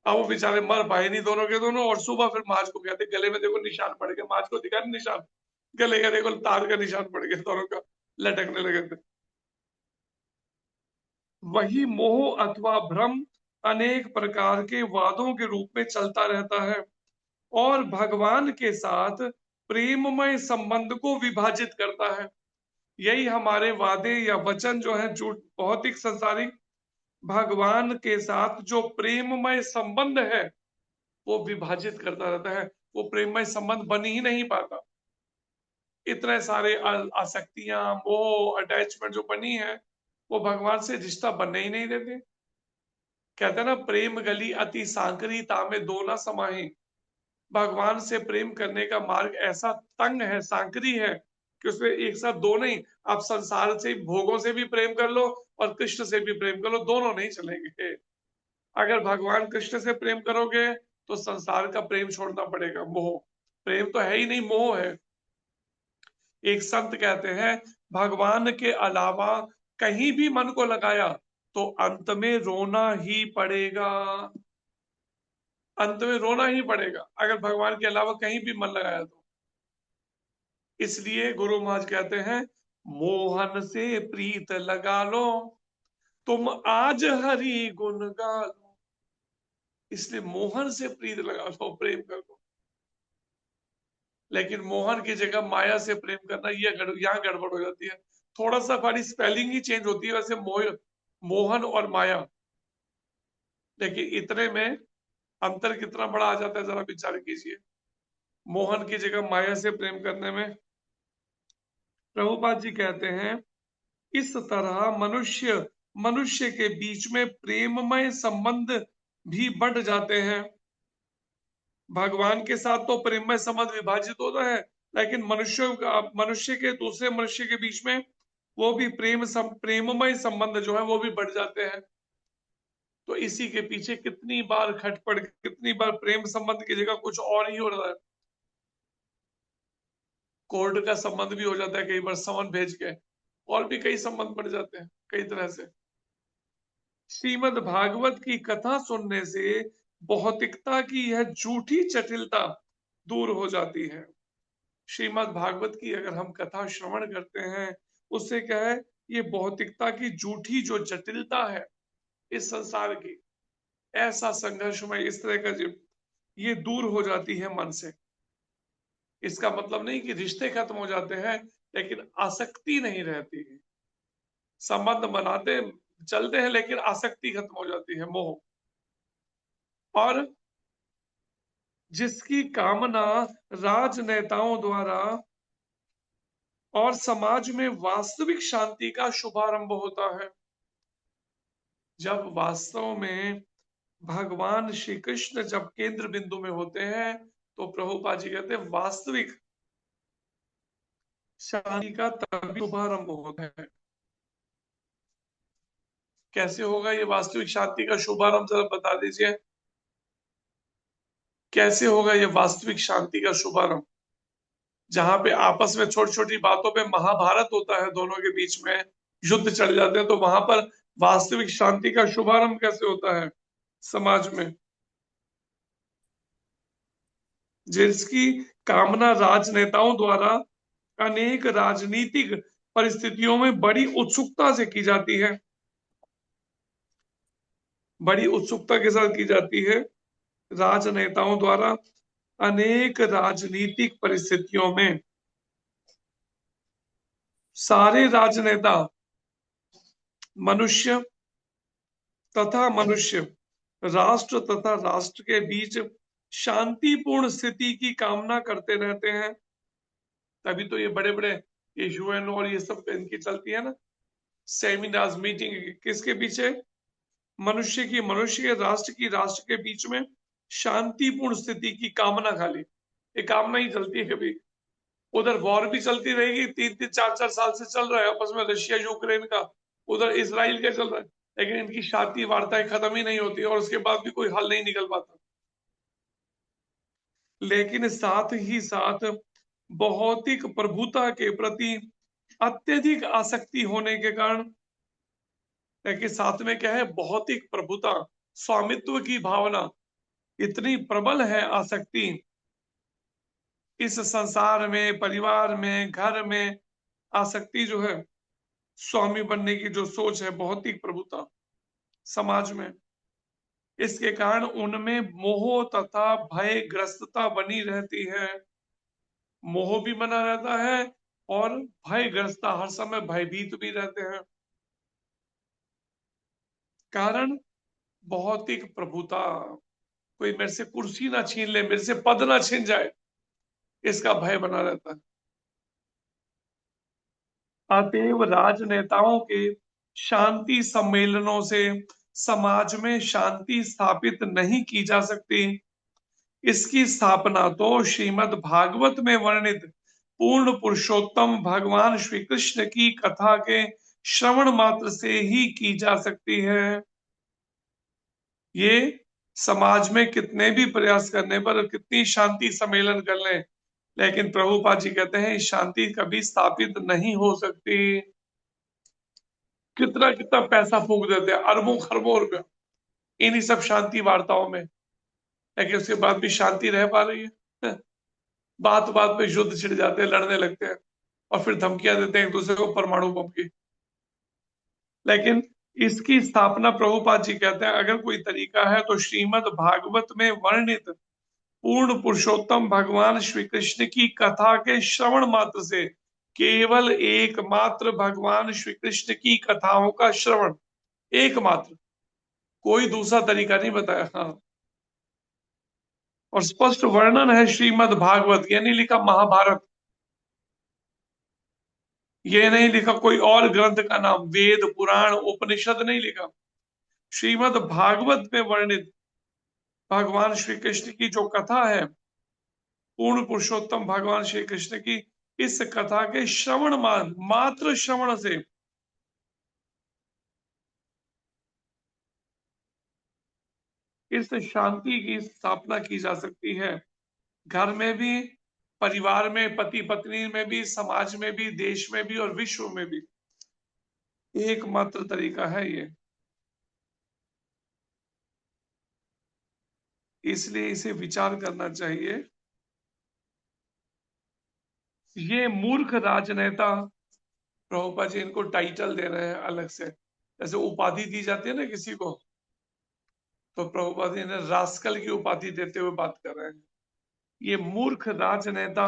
अब वो बेचारे मर पाए नहीं दोनों के दोनों, और सुबह फिर माज को कहते गले में देखो निशान पड़ गए, माज को दिखा निशान, गले का देखो तार का निशान पड़ गया दोनों का, लटकने लगे थे। वही मोह अथवा भ्रम अनेक प्रकार के वादों के रूप में चलता रहता है और भगवान के साथ प्रेममय संबंध को विभाजित करता है। यही हमारे वादे या वचन जो है झूठ भौतिक संसारिक भगवान के साथ जो प्रेममय संबंध है वो विभाजित करता रहता है। वो प्रेममय संबंध बन ही नहीं पाता। इतने सारे आसक्तियां, मोह, अटैचमेंट जो बनी है वो भगवान से रिश्ता बनने ही नहीं देते। कहते हैं ना, प्रेम गली अति सांकरी तामे दो ना समाही। भगवान से प्रेम करने का मार्ग ऐसा तंग है, सांकरी है, कि उसमें एक साथ दो नहीं, आप संसार से भोगों से भी प्रेम कर लो और कृष्ण से भी प्रेम कर लो, दोनों नहीं चलेंगे। अगर भगवान कृष्ण से प्रेम करोगे तो संसार का प्रेम छोड़ना पड़ेगा, मोह। प्रेम तो है ही नहीं, मोह है। एक संत कहते हैं भगवान के अलावा कहीं भी मन को लगाया तो अंत में रोना ही पड़ेगा। अंत में रोना ही पड़ेगा अगर भगवान के अलावा कहीं भी मन लगाया तो। इसलिए गुरु महाराज कहते हैं मोहन से प्रीत लगा लो तुम आज हरि गुण गा लो। इसलिए मोहन से प्रीत लगा लो, प्रेम कर लो। लेकिन मोहन की जगह माया से प्रेम करना, ये यहाँ गड़बड़ हो जाती है। थोड़ा सा खाली स्पेलिंग ही चेंज होती है वैसे, मोहन और माया, लेकिन इतने में अंतर कितना बड़ा आ जाता है, जरा विचार कीजिए। मोहन की जगह माया से प्रेम करने में। प्रभुपाद जी कहते हैं इस तरह मनुष्य मनुष्य के बीच में प्रेममय संबंध भी बढ़ जाते हैं। भगवान के साथ तो प्रेममय संबंध विभाजित होता है, लेकिन मनुष्य के दूसरे मनुष्य के बीच में वो भी प्रेममय संबंध जो है वो भी बढ़ जाते हैं। तो इसी के पीछे कितनी बार खटपट, कितनी बार प्रेम संबंध की जगह कुछ और ही हो रहा है। कोर्ट का संबंध भी हो जाता है कई बार, समन भेज के, और भी कई संबंध बढ़ जाते हैं कई तरह से। श्रीमद् भागवत की कथा सुनने से भौतिकता की यह झूठी जटिलता दूर हो जाती है। श्रीमद् भागवत की अगर हम कथा श्रवण करते हैं, उससे क्या है, ये भौतिकता की झूठी जो जटिलता है इस संसार की, ऐसा संघर्षमय इस तरह का ये दूर हो जाती है मन से। इसका मतलब नहीं कि रिश्ते खत्म हो जाते हैं, लेकिन आसक्ति नहीं रहती है। संबंध बनाते चलते हैं लेकिन आसक्ति खत्म हो जाती है, मोह। और जिसकी कामना राजनेताओं द्वारा और समाज में वास्तविक शांति का शुभारंभ होता है। जब वास्तव में भगवान श्री कृष्ण जब केंद्र बिंदु में होते हैं तो प्रभुपाद जी कहते हैं वास्तविक शांति का तभी शुभारंभ होता है। कैसे होगा ये वास्तविक शांति का शुभारंभ, जरा बता दीजिए, कैसे होगा ये वास्तविक शांति का शुभारंभ? जहां पे आपस में छोटी छोटी बातों पे महाभारत होता है, दोनों के बीच में युद्ध चल जाते हैं, तो वहां पर वास्तविक शांति का शुभारंभ कैसे होता है समाज में? जिसकी कामना राजनेताओं द्वारा अनेक राजनीतिक परिस्थितियों में बड़ी उत्सुकता से की जाती है, बड़ी उत्सुकता के साथ की जाती है। राजनेताओं द्वारा अनेक राजनीतिक परिस्थितियों में सारे राजनेता मनुष्य तथा मनुष्य, राष्ट्र तथा राष्ट्र के बीच शांतिपूर्ण स्थिति की कामना करते रहते हैं। तभी तो ये बड़े बड़े ये यूएन और ये सब इनकी चलती है ना, सेमिनार्स, मीटिंग, किसके पीछे? मनुष्य की, मनुष्य के, राष्ट्र की, राष्ट्र के बीच में शांतिपूर्ण स्थिति की कामना। खाली ये कामना ही चलती है। कभी उधर वॉर भी चलती रहेगी, 3-3, 4-4 साल से चल रहा है आपस में, रशिया यूक्रेन का, उधर इसराइल का चल रहा है, लेकिन इनकी शांति वार्ताएं खत्म ही नहीं होती और उसके बाद भी कोई हल नहीं निकल पाता। लेकिन साथ ही साथ भौतिक प्रभुता के प्रति अत्यधिक आसक्ति होने के कारण, कि साथ में क्या है, भौतिक प्रभुता, स्वामित्व की भावना इतनी प्रबल है, आसक्ति इस संसार में, परिवार में, घर में, आसक्ति जो है, स्वामी बनने की जो सोच है, भौतिक प्रभुता समाज में, इसके कारण उनमें मोह तथा भयग्रस्तता बनी रहती है। मोह भी बना रहता है और भयग्रस्तता, हर समय भयभीत भी रहते हैं। कारण भौतिक प्रभुता, कोई मेरे से कुर्सी ना छीन ले, मेरे से पद ना छीन जाए, इसका भय बना रहता है। अतएव राजनेताओं के शांति सम्मेलनों से समाज में शांति स्थापित नहीं की जा सकती। इसकी स्थापना तो श्रीमद् भागवत में वर्णित पूर्ण पुरुषोत्तम भगवान श्री कृष्ण की कथा के श्रवण मात्र से ही की जा सकती है। ये समाज में कितने भी प्रयास करने पर, कितनी शांति सम्मेलन कर लें, लेकिन प्रभुपाद जी कहते हैं शांति कभी स्थापित नहीं हो सकती। कितना कितना पैसा फूंक देते हैं, अरबों खरबों रुपया इन्हीं सब शांति वार्ताओं में, लेकिन उसके बाद भी शांति रह पा रही है? बात बात पे युद्ध छिड़ जाते हैं, लड़ने लगते हैं और फिर धमकियां देते हैं एक दूसरे को परमाणु बम की। लेकिन इसकी स्थापना प्रभुपाद जी कहते हैं अगर कोई तरीका है तो श्रीमद् भागवत में वर्णित पूर्ण पुरुषोत्तम भगवान श्री कृष्ण की कथा के श्रवण मात्र से, केवल एकमात्र भगवान श्री कृष्ण की कथाओं का श्रवण, एकमात्र, कोई दूसरा तरीका नहीं बताया। हाँ, और स्पष्ट वर्णन है श्रीमद् भागवत, ये नहीं लिखा महाभारत, ये नहीं लिखा कोई और ग्रंथ का नाम, वेद पुराण उपनिषद नहीं लिखा। श्रीमद् भागवत में वर्णित भगवान श्री कृष्ण की जो कथा है, पूर्ण पुरुषोत्तम भगवान श्री कृष्ण की, इस कथा के श्रवण मात्र श्रवण से इस शांति की स्थापना की जा सकती है। घर में भी, परिवार में, पति पत्नी में भी, समाज में भी, देश में भी और विश्व में भी एकमात्र तरीका है ये। इसलिए इसे विचार करना चाहिए। ये मूर्ख राजनेता, प्रभुपाद जी इनको टाइटल दे रहे हैं अलग से, जैसे उपाधि दी जाती है ना किसी को, तो प्रभुपाद जी ने रास्कल की उपाधि देते हुए बात कर रहे हैं। ये मूर्ख राजनेता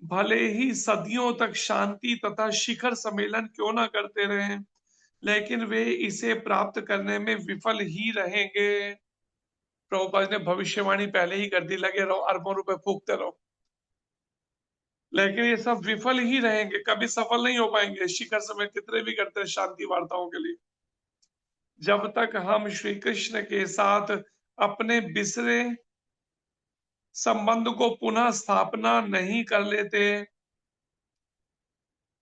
भले ही सदियों तक शांति तथा शिखर सम्मेलन क्यों ना करते रहे, लेकिन वे इसे प्राप्त करने में विफल ही रहेंगे। प्रभुपाद ने भविष्यवाणी पहले ही कर दी, लगे रहो अरबों रुपए फूकते रहो, लेकिन ये सब विफल ही रहेंगे, कभी सफल नहीं हो पाएंगे। शिखर समय कितने भी करते हैं शांति वार्ताओं के लिए, जब तक हम श्री कृष्ण के साथ अपने बिसरे संबंध को पुनः स्थापना नहीं कर लेते,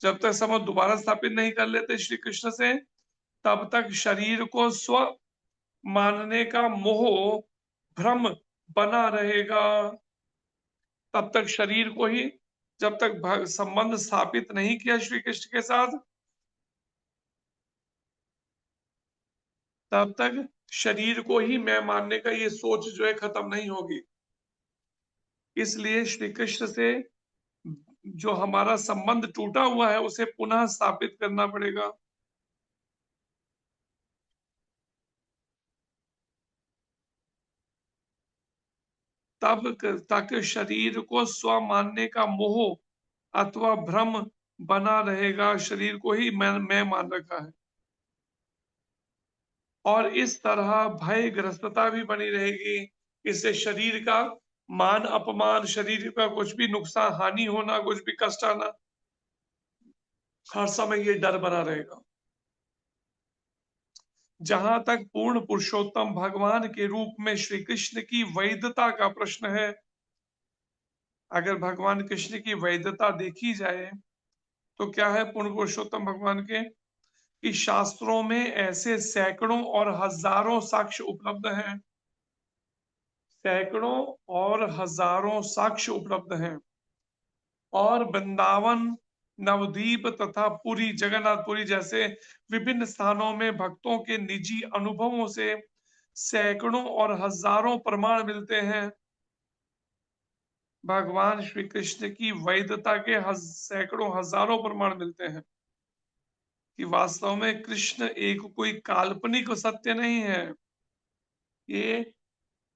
जब तक संबंध दोबारा स्थापित नहीं कर लेते श्री कृष्ण से, तब तक शरीर को स्व मानने का मोह भ्रम बना रहेगा। तब तक शरीर को ही, जब तक संबंध स्थापित नहीं किया श्री कृष्ण के साथ, तब तक शरीर को ही मैं मानने का ये सोच जो है खत्म नहीं होगी। इसलिए श्री कृष्ण से जो हमारा संबंध टूटा हुआ है उसे पुनः स्थापित करना पड़ेगा। तब ताकि शरीर को स्व मानने का मोह अथवा भ्रम बना रहेगा, शरीर को ही मैं मान रखा है, और इस तरह भय ग्रस्तता भी बनी रहेगी। इससे शरीर का मान अपमान, शरीर का कुछ भी नुकसान, हानि होना, कुछ भी कष्ट आना, हर समय ये डर बना रहेगा। जहां तक पूर्ण पुरुषोत्तम भगवान के रूप में श्री कृष्ण की वैधता का प्रश्न है, अगर भगवान कृष्ण की वैधता देखी जाए तो क्या है पूर्ण पुरुषोत्तम भगवान के, कि शास्त्रों में ऐसे सैकड़ों और हजारों साक्ष्य उपलब्ध हैं, सैकड़ों और हजारों साक्ष्य उपलब्ध हैं, और वृंदावन, नवद्वीप तथा पुरी, जगन्नाथपुरी जैसे विभिन्न स्थानों में भक्तों के निजी अनुभवों से सैकड़ों और हजारों प्रमाण मिलते हैं। भगवान श्री कृष्ण की वैधता के सैकड़ों हजारों प्रमाण मिलते हैं कि वास्तव में कृष्ण एक कोई काल्पनिक सत्य नहीं है, ये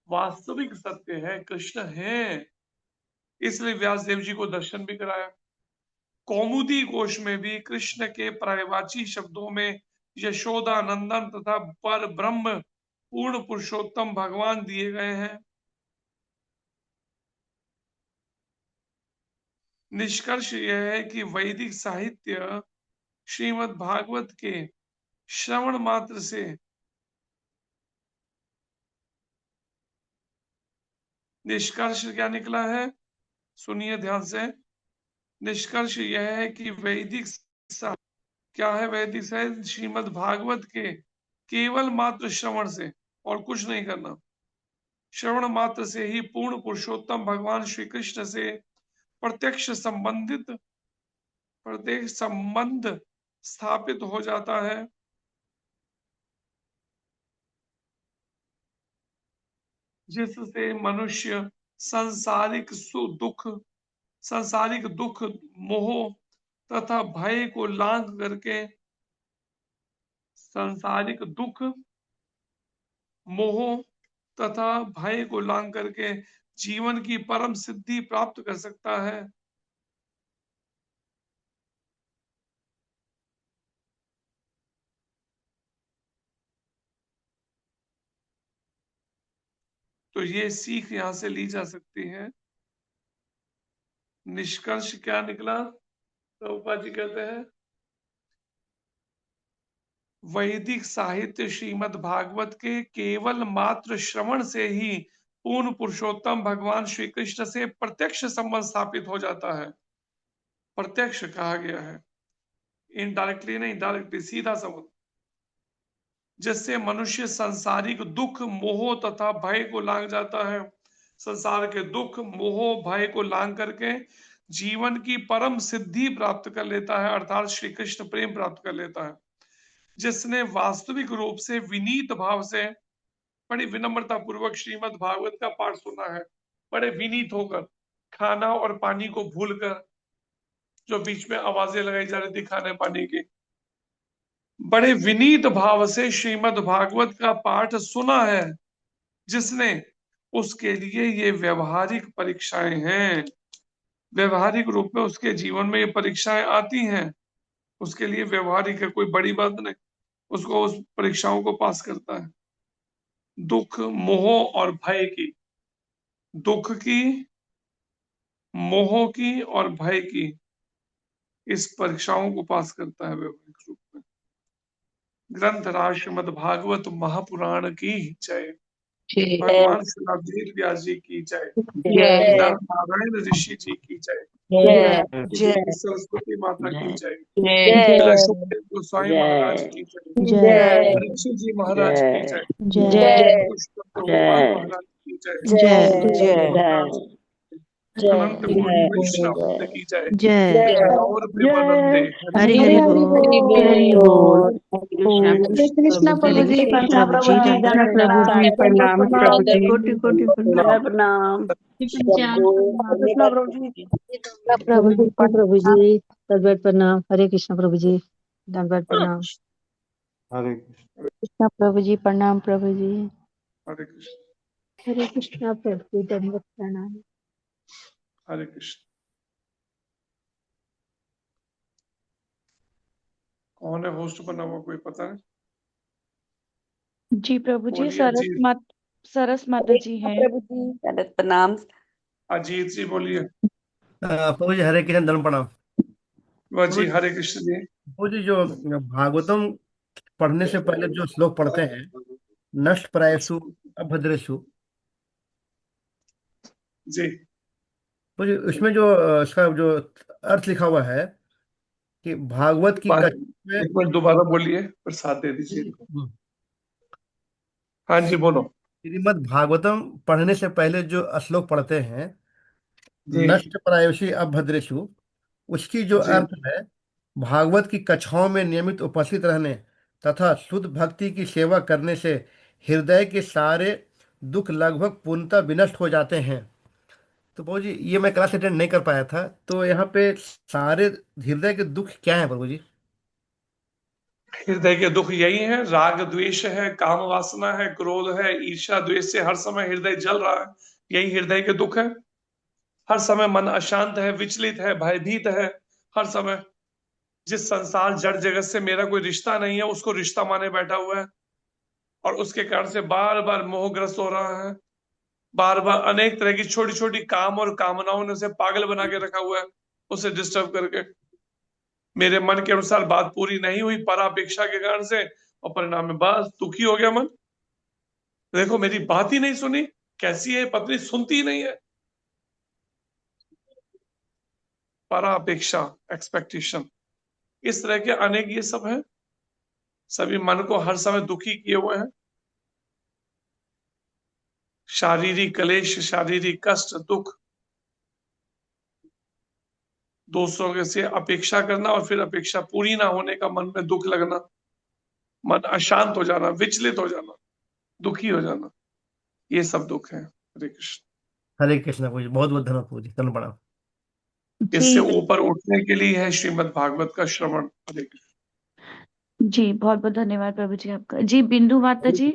वास्तविक सत्य है, कृष्ण है। इसलिए व्यासदेव जी को दर्शन भी कराया। कौमुदी कोश में भी कृष्ण के पर्यायवाची शब्दों में यशोदा नंदन तथा पर ब्रह्म पूर्ण पुरुषोत्तम भगवान दिए गए हैं। निष्कर्ष यह है कि वैदिक साहित्य श्रीमद् भागवत के श्रवण मात्र से निष्कर्ष क्या निकला है, सुनिए ध्यान से। निष्कर्ष यह है कि वैदिक क्या है, वैदिक साहित्य श्रीमद् भागवत के केवल मात्र श्रवण से, और कुछ नहीं करना, श्रवण मात्र से ही पूर्ण पुरुषोत्तम भगवान श्री कृष्ण से प्रत्यक्ष संबंध स्थापित हो जाता है। जिससे मनुष्य सांसारिक दुख, मोह तथा भय को लांघ करके, सांसारिक दुख, मोह तथा भय को लांघ करके जीवन की परम सिद्धि प्राप्त कर सकता है। तो ये सीख यहां से ली जा सकती है। निष्कर्ष क्या निकला, प्रभुपाद जी कहते हैं वैदिक साहित्य श्रीमद् भागवत के केवल मात्र श्रवण से ही पूर्ण पुरुषोत्तम भगवान श्री कृष्ण से प्रत्यक्ष संबंध स्थापित हो जाता है। प्रत्यक्ष कहा गया है, इनडायरेक्टली नहीं, डायरेक्टली, सीधा संबंध, जिससे मनुष्य सांसारिक दुख, मोह तथा भय को लांघ जाता है। संसार के दुख, मोह, भय को लांघ करके जीवन की परम सिद्धि प्राप्त कर लेता है, अर्थात श्री कृष्ण प्रेम प्राप्त कर लेता है। जिसने वास्तविक रूप से विनीत भाव से, बड़ी विनम्रता पूर्वक श्रीमद् भागवत का पाठ सुना है, बड़े विनीत होकर, खाना और पानी को भूलकर, जो बीच में आवाजें लगाई जा रही थी खाने पानी की, बड़े विनीत भाव से श्रीमद् भागवत का पाठ सुना है, जिसने, उसके लिए ये व्यवहारिक परीक्षाएं हैं, व्यवहारिक रूप में उसके जीवन में ये परीक्षाएं आती हैं, उसके लिए व्यवहारिक है, कोई बड़ी बात नहीं, उसको उस परीक्षाओं को पास करता है। दुख, मोह और भय की, दुख की, मोह की और भय की, इस परीक्षाओं को पास करता है व्यवहारिक रूप में। ग्रंथराज श्रीमद् भागवत महापुराण की जय। जय भगवान श्री वेद व्यास जी की जय। जय नर नारायण ऋषि जी की जय। जय जय देवी सरस्वती माता की जय। जय लक्ष्मी गोस्वामी महाराज की जय। जय परीक्षित जी महाराज की जय। जय कृष्ण भगवान महाराज की जय। जय अनंत कोटि वैष्णव वृंद की जय। जय गौर प्रेमानंदे हरि हरि बोल हरे कृष्णा प्रभु जी प्रणाम प्रभु जी प्रभु जी प्रणाम प्रभु जी कोटि कोटि प्रणाम प्रणाम कृष्णा प्रभु जी प्रभु जी प्रभु जी दंडवत प्रणाम हरे कृष्ण प्रभु जी दंडवत प्रणाम हरे कृष्ण प्रभु जी प्रणाम प्रभु जी हरे कृष्ण हरे कृष्ण प्रभु जी दंडवत प्रणाम हरे कृष्ण। कौन है होस्ट बना हुआ कोई पता नहीं? जी प्रभु जी बोलिए अजीत। सरस माता जी हैं। प्रभु जी दंडवत प्रणाम। अजीत जी बोलिए। प्रभु जी हरे कृष्ण धर्म प्रणाम। वह प्रभु जी जी हरे कृष्ण जी। प्रभु जी जो भागवतम पढ़ने से पहले जो श्लोक पढ़ते हैं, नष्ट प्रायसु अभद्रेषु, जी प्रभु जी उसमें जो इसका जो अर्थ लिखा हुआ है कि भागवत की बात कथा में एक मिनट दोबारा बोलिए, प्रसाद दे दीजिए इनको। हाँ जी बोलो। श्रीमद् भागवतम पढ़ने से पहले जो श्लोक पढ़ते हैं, जी नष्ट प्रायसु अभद्रेषु, उसकी जो जी अर्थ है, भागवत की कक्षाओं में नियमित उपस्थित रहने तथा शुद्ध भक्ति की सेवा करने से हृदय के सारे दुख लगभग पूर्णतः विनष्ट हो जाते हैं। तो प्रभु जी ये मैं क्लास अटेंड नहीं कर पाया था, तो यहाँ पे सारे हृदय के दुख क्या है प्रभु जी? हृदय के दुख यही है, राग द्वेष है, काम वासना है, क्रोध है, ईर्ष्या द्वेष से हर समय हृदय जल रहा है, यही हृदय के दुख है। हर समय मन अशांत है, विचलित है, भयभीत है। हर समय जिस संसार जड़ जगत से मेरा कोई रिश्ता नहीं है उसको रिश्ता माने बैठा हुआ है, और उसके कारण से बार बार मोहग्रस्त हो रहा है। बार बार अनेक तरह की छोटी छोटी काम और कामनाओं ने उसे पागल बना के रखा हुआ है, उसे डिस्टर्ब करके। मेरे मन के अनुसार बात पूरी नहीं हुई परापेक्षा के कारण से, और परिणाम में बस दुखी हो गया मन। देखो मेरी बात ही नहीं सुनी, कैसी है पत्नी, सुनती ही नहीं है। परापेक्षा, एक्सपेक्टेशन, इस तरह के अनेक ये सब है, सभी मन को हर समय दुखी किए हुए हैं। शारीरिक क्लेश, शारीरिक कष्ट, दुख, दूसरों के से अपेक्षा करना और फिर अपेक्षा पूरी ना होने का मन में दुख लगना, मन अशांत हो जाना, विचलित हो जाना, दुखी हो जाना, ये सब दुख है। हरे कृष्ण। हरे कृष्ण प्रभु जी, बहुत बहुत धन्यवाद प्रभु जी, धन्य प्रणाम। इससे जी ऊपर उठने के लिए है श्रीमद् भागवत का श्रवण। हरे कृष्ण। जी बहुत बहुत धन्यवाद प्रभु जी आपका। जी बिंदु माता जी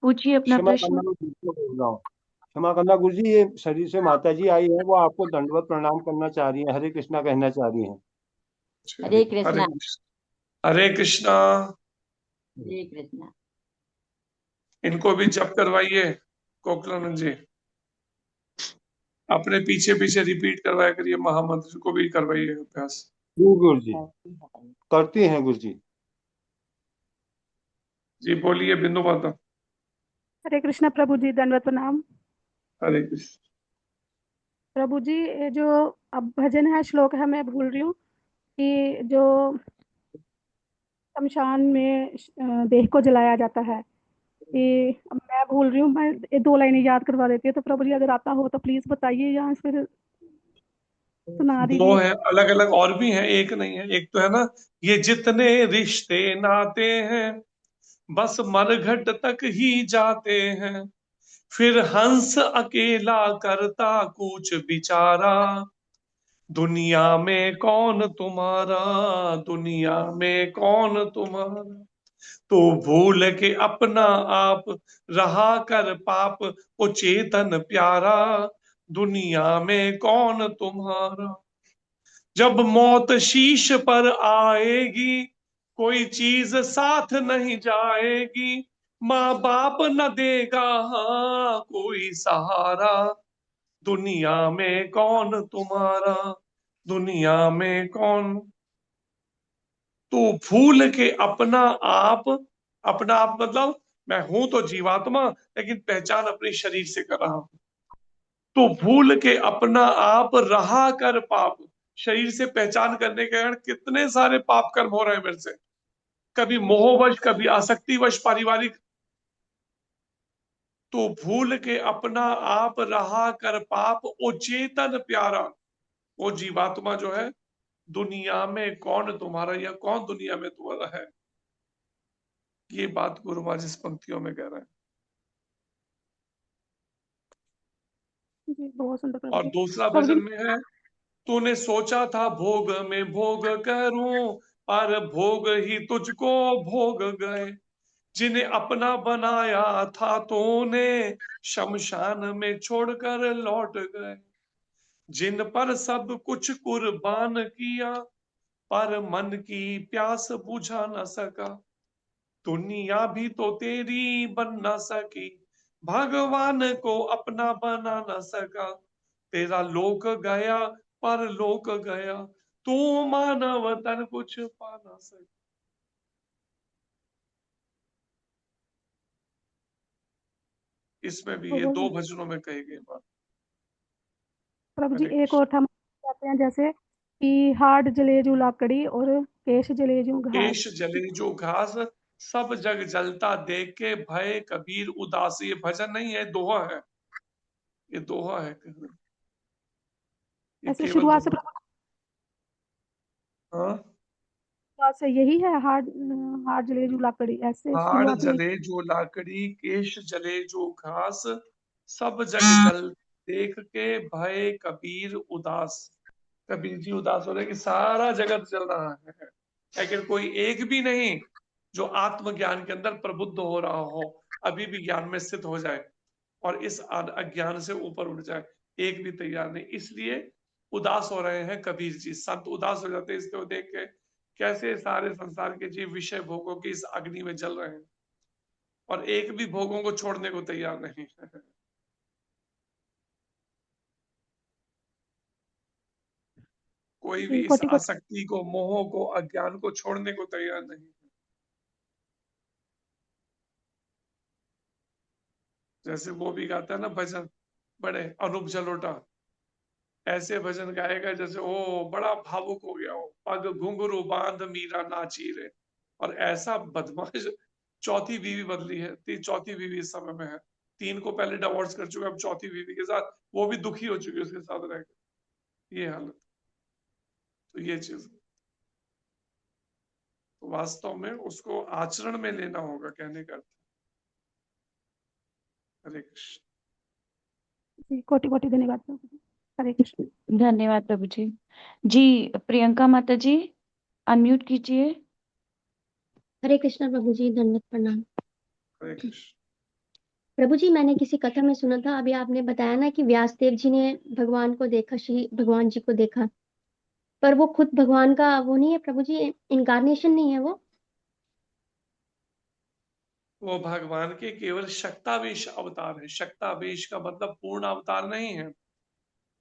पूछिए अपना क्षमा प्रश्न। करना, मैं दूसरा बोल रहा हूँ। क्षमा करना गुरु जी, ये शरीर से माता जी आई है, वो आपको दंडवत प्रणाम करना चाह रही है, हरे कृष्णा कहना चाह रही है। हरे हरे कृष्णा। कृष्ण। हरे कृष्णा। हरे कृष्णा। इनको भी जप करवाइए कोकलानंद जी, अपने पीछे पीछे रिपीट करवाया करिए, महामंत्र को भी करवाइए अभ्यास। जी गुरु जी, करती हैं गुरु जी। जी बोलिए बिंदु माता। हरे कृष्णा प्रभु जी दंडवत प्रणाम। हरे कृष्ण। प्रभु जी ये जो अब भजन है, श्लोक है, मैं भूल रही हूँ कि जो शमशान में देह को जलाया जाता है, कि अब मैं भूल रही हूँ, मैं ये 2 लाइनें याद करवा देती है, तो प्रभु जी अगर आता हो तो प्लीज बताइए या फिर सुना दो दीजिए। है अलग अलग, और भी है, एक नहीं है। एक तो है ना, ये जितने रिश्ते नाते हैं बस मरघट तक ही जाते हैं, फिर हंस अकेला करता कूच बिचारा, दुनिया में कौन तुम्हारा, दुनिया में कौन तुम्हारा, तो भूल के अपना आप रहा कर पाप, वो चेतन प्यारा, दुनिया में कौन तुम्हारा। जब मौत शीश पर आएगी कोई चीज साथ नहीं जाएगी, माँ बाप न देगा हाँ कोई सहारा, दुनिया में कौन तुम्हारा, दुनिया में कौन। तो भूल के अपना आप मतलब मैं हूं तो जीवात्मा, लेकिन पहचान अपने शरीर से कर रहा हूं। तो भूल के अपना आप रहा कर पाप, शरीर से पहचान करने के कारण कितने सारे पाप कर्म हो रहे हैं मेरे से, कभी मोहवश, कभी आसक्तिवश, पारिवारिक। तो भूल के अपना आप रहा कर पाप, ओ चेतन प्यारा, वो जीवात्मा जो है, दुनिया में कौन तुम्हारा या कौन दुनिया में तुम्हारा है। ये बात गुरु महाराज इस पंक्तियों में कह रहे हैं। जी बहुत सुंदर प्रभु और जी। दूसरा प्रभु जी भजन में है, तूने सोचा था भोग में भोग करूं, पर भोग ही तुझको भोग गए। जिन्हें अपना बनाया था तूने, शमशान में छोड़कर लौट गए। जिन पर सब कुछ कुर्बान किया, पर मन की प्यास बुझा न सका। दुनिया भी तो तेरी बन न सकी, भगवान को अपना बना न सका। तेरा लोक गया पर लोक गया, तू मानव तन कुछ पा ना सका। इसमें भी ये दो भजनों में कही गई बात। प्रभु जी हरे एक और कृष्ण। हम कहते हैं जैसे कि हाड जले जू लाकड़ी और केश जले जू घास। केश जले जो घास, सब जग जलता देख के भय कबीर उदास। ये भजन नहीं है, दोहा है। ये दोहा है, ये ऐसे केवल शुरुआत से दोहा। हाँ, शुरुआत से यही है, हाड हाड जले जू लाकड़ी, ऐसे हाड़ शुरुआत में। जले जो लाकड़ी, केश जले जो घास, सब जग जल देख के भय कबीर उदास। कबीर जी उदास हो रहे कि सारा जगत जल रहा है, लेकिन कोई एक भी नहीं जो आत्मज्ञान के अंदर प्रबुद्ध हो रहा हो, अभी भी ज्ञान में स्थित हो जाए और इस अज्ञान से ऊपर उठ जाए। एक भी तैयार नहीं, इसलिए उदास हो रहे हैं कबीर जी। संत उदास हो जाते हैं इसको देख के, कैसे सारे संसार के जीव विषय भोगों की इस अग्नि में जल रहे हैं और एक भी भोगों को छोड़ने को तैयार नहीं है। कोई भी इस कोटि कोटि आसक्ति को, मोह को, अज्ञान को छोड़ने को तैयार नहीं है। जैसे वो भी गाता है ना भजन, बड़े अनूप जलोटा, ऐसे भजन गाएगा जैसे ओ बड़ा भावुक हो गया हो, पग घुंघरू बांध मीरा नाची रे। और ऐसा बदमाश, चौथी बीवी बदली है, चौथी बीवी इस समय में है। 3 को पहले डिवोर्स कर चुका, अब चौथी बीवी के साथ, वो भी दुखी हो चुकी है उसके साथ रह के। ये हालत। तो ये चीज तो वास्तव में उसको आचरण में लेना होगा, कहने का अर्थ। हरे कृष्ण। जी कोटि कोटि धन्यवाद प्रभु जी। हरे कृष्ण। धन्यवाद प्रभु जी। जी प्रियंका माता जी अनम्यूट कीजिए। हरे कृष्ण प्रभु जी, दंडवत प्रणाम। हरे कृष्ण। प्रभु जी मैंने किसी कथा में सुना था, अभी आपने बताया ना कि व्यासदेव जी ने भगवान को देखा, श्री भगवान जी को देखा, पर वो खुद भगवान का वो नहीं है प्रभु जी, इनकारनेशन नहीं है वो भगवान के केवल शक्तावेश अवतार है। शक्तावेश का मतलब पूर्ण अवतार नहीं है,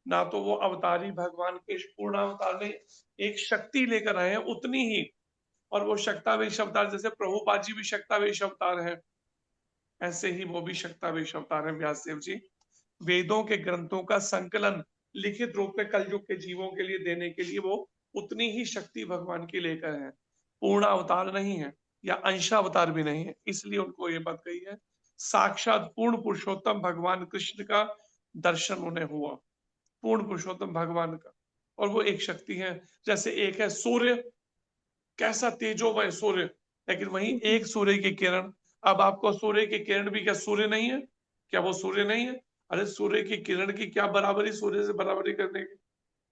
ना तो वो अवतारी भगवान के पूर्ण अवतार नहीं, एक शक्ति लेकर आए हैं उतनी ही। और वो शक्तावेश अवतार, जैसे प्रभुपाद जी भी शक्तावेश अवतार है, ऐसे ही वो भी शक्तावेश अवतार है व्यासदेव जी। वेदों के ग्रंथों का संकलन लिखित रूप में कलयुग के जीवों के लिए देने के लिए वो उतनी ही शक्ति भगवान की लेकर है, पूर्ण अवतार नहीं है या अंशावतार भी नहीं है। इसलिए उनको ये बात कही है, साक्षात पूर्ण पुरुषोत्तम भगवान कृष्ण का दर्शन उन्हें हुआ, पूर्ण पुरुषोत्तम भगवान का। और वो एक शक्ति है, जैसे एक है सूर्य, कैसा तेजोमय सूर्य, लेकिन वहीं एक सूर्य की किरण। अब आपको सूर्य की किरण भी, क्या सूर्य नहीं है? क्या वो सूर्य नहीं है? अरे सूर्य की किरण की क्या बराबरी सूर्य से बराबरी करने की?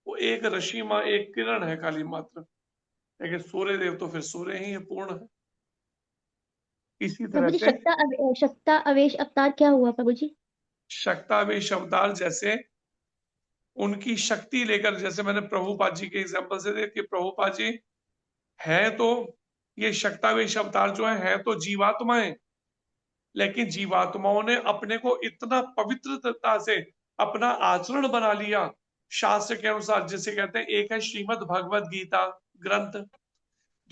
वो एक रश्मि, एक किरण है खाली मात्र, लेकिन सूर्य देव तो फिर सूर्य ही है, पूर्ण है। इसी प्रभु तरह जी। से शक्ता अवेश अवतार क्या हुआ प्रभु जी? शक्तावेश अवतार, जैसे उनकी शक्ति लेकर, जैसे मैंने प्रभुपाद जी के एग्जाम्पल से दिया कि प्रभुपाद जी है तो, ये शक्तावेश अवतार जो है तो जीवात्माएं, लेकिन जीवात्माओं ने अपने को इतना पवित्रता से अपना आचरण बना लिया शास्त्र के अनुसार, जिसे कहते हैं, एक है श्रीमद् भगवद गीता ग्रंथ,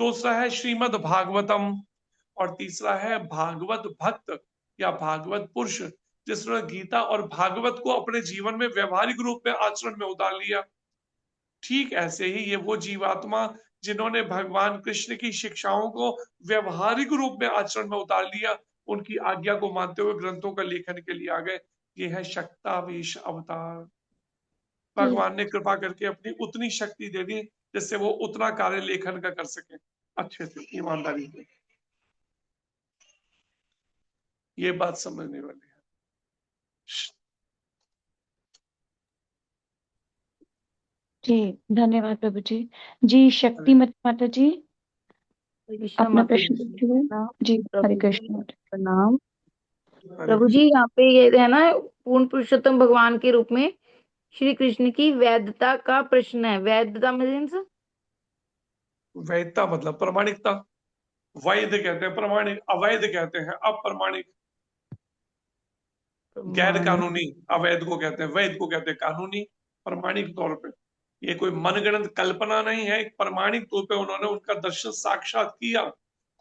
दूसरा है श्रीमद् भागवतम, और तीसरा है भागवत भक्त या भागवत पुरुष, जिसने गीता और भागवत को अपने जीवन में व्यवहारिक रूप में आचरण में उतार लिया। ठीक ऐसे ही ये वो जीवात्मा जिन्होंने भगवान कृष्ण की शिक्षाओं को व्यवहारिक रूप में आचरण में उतार लिया, उनकी आज्ञा को मानते हुए ग्रंथों का लेखन के लिए आ गए। ये है शक्तावेश अवतार। भगवान ने कृपा करके अपनी उतनी शक्ति दे दी जिससे वो उतना कार्य लेखन का कर सके अच्छे से, ईमानदारी से। ये बात समझने वाली है। जी धन्यवाद प्रभु जी। जी शक्तिमती माता जी हरे कृष्णा अपना माता प्रश्न जी पूछिए। प्रणाम। जी प्रभु हरे जी कृष्ण। प्रणाम। हरे प्रभु जी यहाँ पे ये है ना, पूर्ण पुरुषोत्तम भगवान के रूप में श्री कृष्ण की वैधता का प्रश्न है। वैधता मीन्स वैधता मतलब प्रमाणिकता। वैध कहते हैं प्रमाणिक, अवैध कहते हैं अप्रमाणिक, गैर कानूनी। अवैध को कहते हैं, वैध को कहते हैं कानूनी, प्रमाणिक तौर पे। ये कोई मनगढ़ंत कल्पना नहीं है, एक प्रमाणिक तौर पे उन्होंने उनका दर्शन साक्षात किया,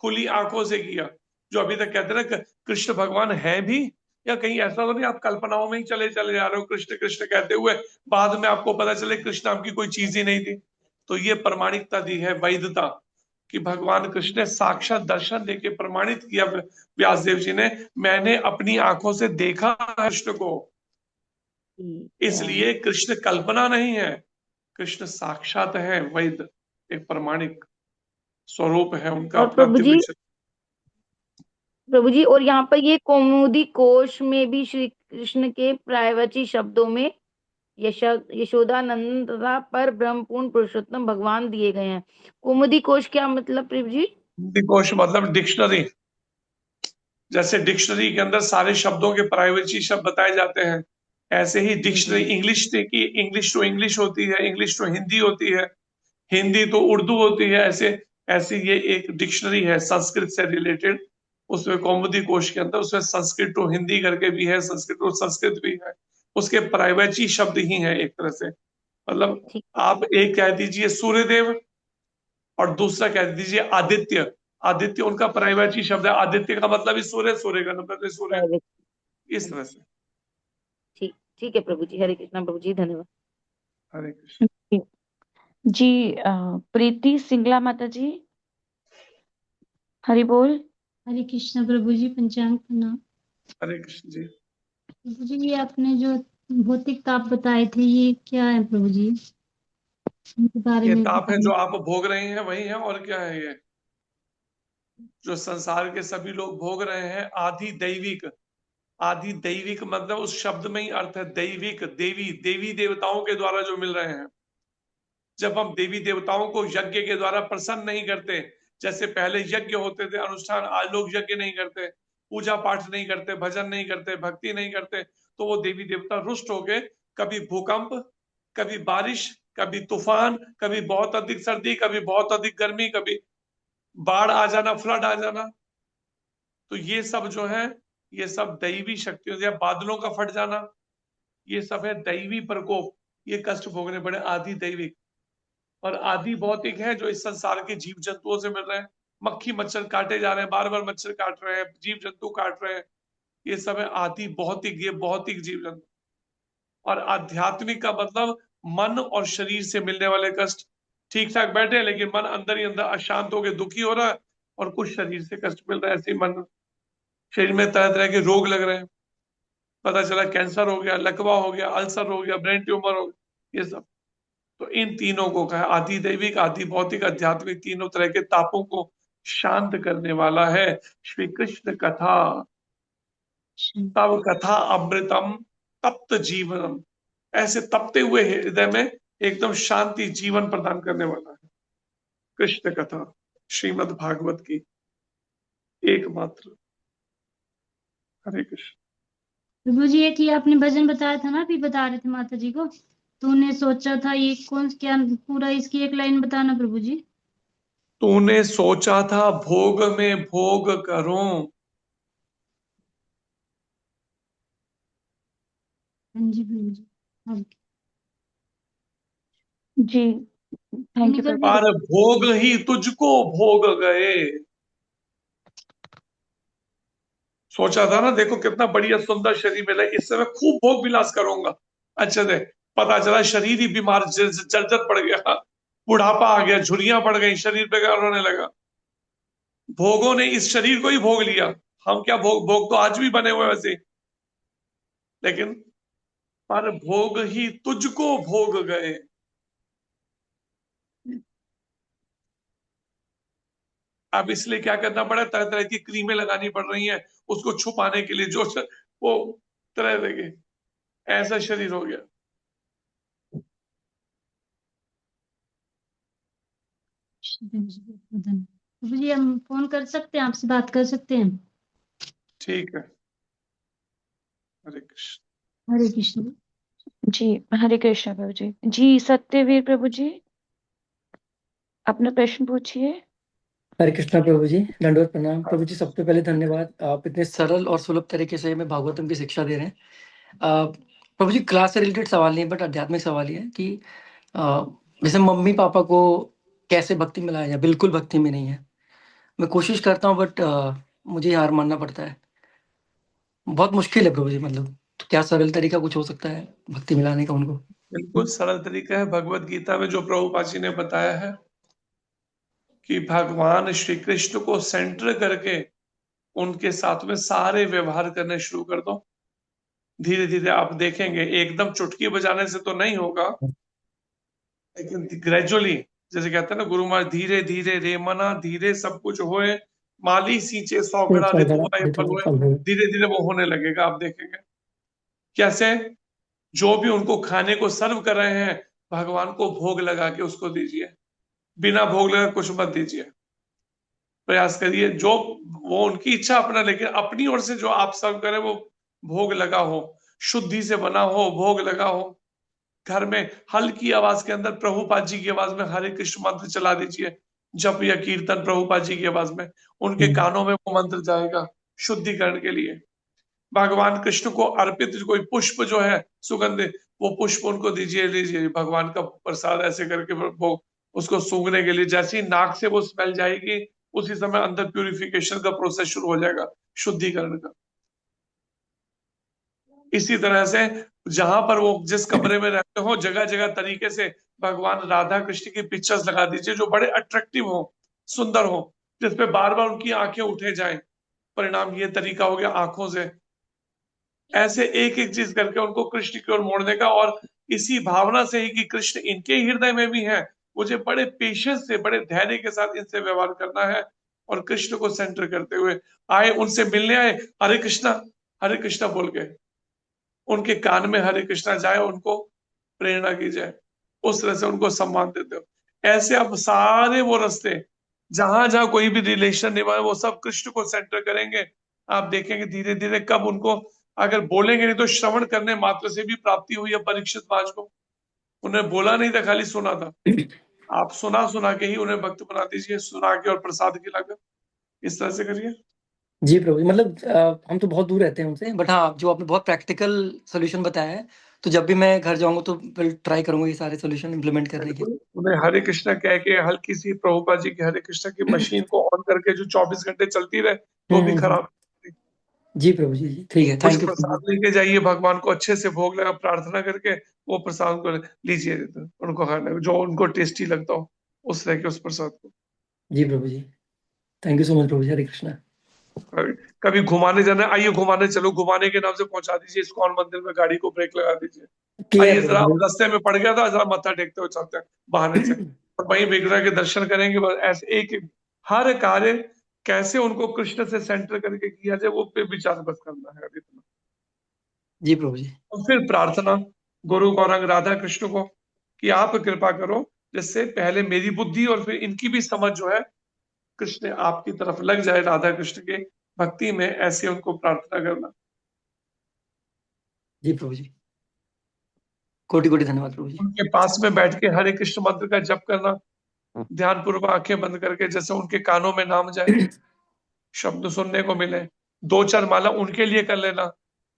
खुली आंखों से किया। जो अभी तक कहते हैं ना कृष्ण भगवान है भी, या कहीं ऐसा तो नहीं आप कल्पनाओं में ही चले चले जा रहे हो कृष्ण कृष्ण कहते हुए, बाद में आपको पता चले कृष्ण नाम की कोई चीज ही नहीं थी। तो ये प्रमाणिकता दी है, वैधता, कि भगवान कृष्ण ने साक्षात दर्शन देके प्रमाणित किया व्यासदेव जी ने, मैंने अपनी आंखों से देखा कृष्ण को। इसलिए कृष्ण कल्पना नहीं है, कृष्ण साक्षात है, वैध, एक प्रमाणिक स्वरूप है उनका और अपना दिव्य शक्ति। प्रभु जी और यहाँ पर ये कौमुदी कोश में भी श्री कृष्ण के प्रायवाची शब्दों में यशोदानंद तथा पर ब्रह्म पूर्ण पुरुषोत्तम भगवान दिए गए हैं। कौमुदी कोश क्या मतलब प्रभु जी? कोश मतलब डिक्शनरी। जैसे डिक्शनरी के अंदर सारे शब्दों के प्रायवाची शब्द बताए जाते हैं, ऐसे ही डिक्शनरी इंग्लिश की इंग्लिश टू इंग्लिश होती है, इंग्लिश टू हिंदी होती है, हिंदी तो उर्दू होती है। ऐसे ऐसे ये एक डिक्शनरी है संस्कृत से रिलेटेड। उसमें कौमुदी कोश के अंदर उसमें संस्कृत टू हिंदी करके भी है, संस्कृत टू संस्कृत भी है। उसके प्रायवाची शब्द ही है एक तरह से। मतलब आप एक कह दीजिए सूर्यदेव और दूसरा कह दीजिए आदित्य। आदित्य उनका प्रायवाची शब्द है, आदित्य का मतलब ही सूर्य, सूर्य का मतलब है सूर्य। इस तरह से। ठीक ठीक है प्रभु जी। हरे कृष्णा प्रभु जी, धन्यवाद। हरे कृष्ण। जी प्रीति सिंगला माता जी हरि बोल। हरे कृष्ण प्रभु जी, पंचांग प्रणाम। हरे कृष्ण जी। प्रभु जी ये आपने जो भौतिक ताप बताए थे ये क्या है प्रभु जी? इनके बारे ये में ताप है जो बताइए। आप भोग रहे हैं वही है, और क्या है ये जो संसार के सभी लोग भोग रहे हैं। आधि दैविक, आधि दैविक मतलब उस शब्द में ही अर्थ है दैविक, देवी देवी देवताओं के द्वारा जो मिल रहे हैं। जब हम देवी देवताओं को यज्ञ के द्वारा प्रसन्न नहीं करते, जैसे पहले यज्ञ होते थे अनुष्ठान, आज लोग यज्ञ नहीं करते, पूजा पाठ नहीं करते, भजन नहीं करते, भक्ति नहीं करते, तो वो देवी देवता रुष्ट होके कभी भूकंप, कभी बारिश, कभी तूफान, कभी बहुत अधिक सर्दी, कभी बहुत अधिक गर्मी, कभी बाढ़ आ जाना, फ्लड आ जाना। तो ये सब जो है, ये सब दैवी शक्तियों या बादलों का फट जाना, ये सब है दैवी प्रकोप। ये कष्ट भोगने पड़े, आदि दैविक। और आदि भौतिक है जो इस संसार के जीव जंतुओं से मिल रहे हैं। मक्खी मच्छर काटे जा रहे हैं, बार बार मच्छर काट रहे हैं, जीव जंतु काट रहे हैं, ये सब है आदि भौतिक, ये भौतिक जीव जंतु। और आध्यात्मिक का मतलब मन और शरीर से मिलने वाले कष्ट। ठीक ठाक बैठे हैं लेकिन मन अंदर ही अंदर अशांत होकर दुखी हो रहा है, और कुछ शरीर से कष्ट मिल रहा है, ऐसे ही मन शरीर में तरह तरह के रोग लग रहे हैं। पता चला कैंसर हो गया, लकवा हो गया, अल्सर हो गया, ब्रेन ट्यूमर हो गया, ये सब। तो इन तीनों को कहा आदि दैविक, आदि भौतिक, आध्यात्मिक, तीनों तरह के तापों को शांत करने वाला है श्री कृष्ण कथा। तब कथा अमृतम तप्त जीवनम, ऐसे तपते हुए हृदय में एकदम शांति जीवन प्रदान करने वाला है कृष्ण कथा, श्रीमद् भागवत की एकमात्र। हरे कृष्ण। प्रभु जी एक ये आपने भजन बताया था ना, अभी बता रहे थे माता जी को, तूने सोचा था ये कौन क्या, पूरा इसकी एक लाइन बताना प्रभु जी। तूने सोचा था भोग में भोग करूं। हाँ जी प्रभु जी। हाँ। जी थैंक यू प्रभु। पर भोग ही तुझको भोग गए। सोचा था ना, देखो कितना बढ़िया सुंदर शरीर मिला, इससे मैं खूब भोग विलास करूंगा। अच्छा दे, पता चला शरीर ही बीमार जर्जर पड़ गया, बुढ़ापा आ गया, झुर्रियां पड़ गई, शरीर बेकार होने लगा। भोगों ने इस शरीर को ही भोग लिया। हम क्या भोग, भोग तो आज भी बने हुए वैसे, लेकिन पर भोग ही तुझको भोग गए। अब इसलिए क्या करना पड़ा, तरह तरह की क्रीमें लगानी पड़ रही हैं उसको छुपाने के लिए, जो वो तरह तरह के, ऐसा शरीर हो गया। प्रभु जी हम फोन कर सकते हैं, आपसे बात कर सकते हैं? ठीक है, हरे कृष्ण। हरे कृष्ण। जी हरे कृष्ण प्रभु जी। जी सत्यवीर प्रभु जी, अपना प्रश्न पूछिए। हरे कृष्णा प्रभु जी, दंडवत प्रणाम प्रभु जी। सबसे पहले धन्यवाद, आप इतने सरल और सुलभ तरीके से हमें भागवतम की शिक्षा दे रहे हैं। प्रभु जी, क्लास से रिलेटेड सवाल नहीं है, बट आध्यात्मिक सवाल ही है कि जैसे मम्मी पापा को कैसे भक्ति में लाया जाए। बिल्कुल भक्ति में नहीं है, मैं कोशिश करता हूँ, बट मुझे हार मानना पड़ता है, बहुत मुश्किल है प्रभु जी। मतलब तो क्या सरल तरीका कुछ हो सकता है भक्ति में लाने का उनको? बिल्कुल सरल तरीका है, भगवत गीता में जो प्रभुपाद जी ने बताया है कि भगवान श्री कृष्ण को सेंटर करके उनके साथ में सारे व्यवहार करने शुरू कर दो। धीरे धीरे आप देखेंगे, एकदम चुटकी बजाने से तो नहीं होगा, लेकिन ग्रेजुअली, जैसे कहते हैं ना गुरु महाराज, धीरे धीरे रे मना धीरे सब कुछ होए, माली सींचे सौगड़ा ऋतु आए फल होए, धीरे धीरे वो होने लगेगा। आप देखेंगे कैसे जो भी उनको खाने को सर्व कर रहे हैं, भगवान को भोग लगा के उसको दीजिए, बिना भोग लगा कुछ मत दीजिए। प्रयास करिए जो वो उनकी इच्छा अपना, लेकिन अपनी ओर से जो आप सर्व करें वो भोग लगा हो, शुद्धि से बना हो, भोग लगा हो। घर में हल्की आवाज के अंदर प्रभुपाद जी की आवाज में हरे कृष्ण मंत्र चला दीजिए, जप या कीर्तन प्रभुपाद जी की आवाज में, उनके कानों में वो मंत्र जाएगा शुद्धिकरण के लिए। भगवान कृष्ण को अर्पित कोई पुष्प जो है सुगंधित, वो पुष्प उनको दीजिए, लीजिए भगवान का प्रसाद, ऐसे करके वो उसको सूंघने के लिए, जैसे ही नाक से वो स्मेल जाएगी उसी समय अंदर प्यूरिफिकेशन का प्रोसेस शुरू हो जाएगा, शुद्धिकरण का। इसी तरह से जहां पर वो जिस कमरे में रहते हो, जगह जगह तरीके से भगवान राधा कृष्ण की पिक्चर्स लगा दीजिए जो बड़े अट्रैक्टिव हो, सुंदर हो, जिसपे बार बार उनकी आंखें उठे जाएं। परिणाम ये तरीका हो गया आंखों से, ऐसे एक एक चीज करके उनको कृष्ण की ओर मोड़ने का, और इसी भावना से ही कि कृष्ण इनके हृदय में भी है, मुझे बड़े पेशेंस से, बड़े धैर्य के साथ इनसे व्यवहार करना है, और कृष्ण को सेंटर करते हुए आए, उनसे मिलने आए, हरे कृष्णा बोल के उनके कान में हरे कृष्णा जाए, उनको प्रेरणा की जाए, उस तरह से उनको सम्मान देते हो। ऐसे अब सारे वो रास्ते जहां जहां कोई भी रिलेशन निभाए, वो सब कृष्ण को सेंटर करेंगे। आप देखेंगे धीरे धीरे कब उनको, अगर बोलेंगे नहीं तो श्रवण करने मात्र से भी प्राप्ति हुई है परीक्षित महाराज को। उन्हें बोला नहीं था, खाली सुना था। आप सुना सुना के ही उन्हें भक्त बना दीजिए, सुना के और प्रसाद खिलाकर, इस तरह से करिए। जी प्रभु जी, मतलब हम तो बहुत दूर रहते हैं उनसे, बट हाँ जो आपने बहुत प्रैक्टिकल सोल्यूशन बताया है, तो जब भी मैं घर जाऊंगा तो फिर ट्राई करूंगा ये सारे सोल्यूशन इम्प्लीमेंट करने के। उन्हें हरे कृष्णा कह के हल्की सी प्रभुपाद जी की हरे कृष्णा की मशीन को ऑन करके जो 24 घंटे चलती रहे तो भी खराब। जी प्रभु जी, ठीक है, कुछ थैंक यू। प्रसाद लेके जाइए, भगवान को अच्छे से भोग लगा प्रार्थना करके, वो प्रसाद को लीजिए, उनको खाने जो उनको टेस्टी लगता हो उस तरह के उस प्रसाद को। जी प्रभु जी, थैंक यू सो मच प्रभु जी, हरे कृष्णा। कभी घुमाने जाना, आइए घुमाने चलो, घुमाने के नाम से पहुंचा दीजिए इस्कॉन मंदिर में, गाड़ी को ब्रेक लगा दीजिए, आइए जरा रास्ते में पड़ गया था, जरा मत्था टेकते हुए चलते हैं बहाने से, और वहीं विग्रह के दर्शन करेंगे। बस ऐसे एक हर कार्य कैसे उनको कृष्ण से सेंटर करके किया जाए, वो पे विचार बस करना है अभी इतना। जी प्रभु जी। और फिर प्रार्थना गुरु गौरंग राधा कृष्ण को कि आप कृपा करो, जिससे पहले मेरी बुद्धि और फिर इनकी भी समझ जो है कृष्ण आपकी तरफ लग जाए, राधा कृष्ण के भक्ति में, ऐसे उनको प्रार्थना करना। जी प्रभु जी, कोटि कोटि धन्यवाद प्रभु जी। उनके पास में बैठ के हरे कृष्ण मंत्र का जप करना, ध्यान पूर्वक आंखें बंद करके, जैसे उनके कानों में नाम जाए, शब्द सुनने को मिले। 2-4 माला उनके लिए कर लेना,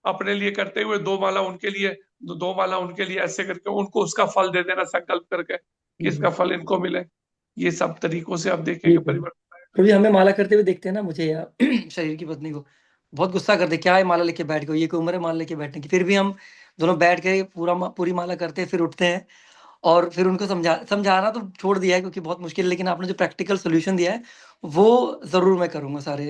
अपने लिए करते हुए 2 माला उनके लिए, 2 माला उनके लिए, ऐसे करके उनको उसका फल दे देना संकल्प करके। किसका फल इनको मिले। ये सब तरीकों से आप जी देखेंगे प्रभु। परिवर्तन आएगा। प्रभु जी, हमें माला करते हुए देखते हैं ना, मुझे या शरीर की पत्नी को बहुत गुस्सा करते, क्या है माला लेके बैठ गए, ये कोई उम्र है माला लेके बैठने की। फिर भी हम दोनों बैठ के पूरी माला करते हैं, फिर उठते हैं और फिर उनको समझाना तो छोड़ दिया है क्योंकि बहुत मुश्किल है, लेकिन आपने जो प्रैक्टिकल सॉल्यूशन दिया है वो जरूर मैं करूंगा, सारे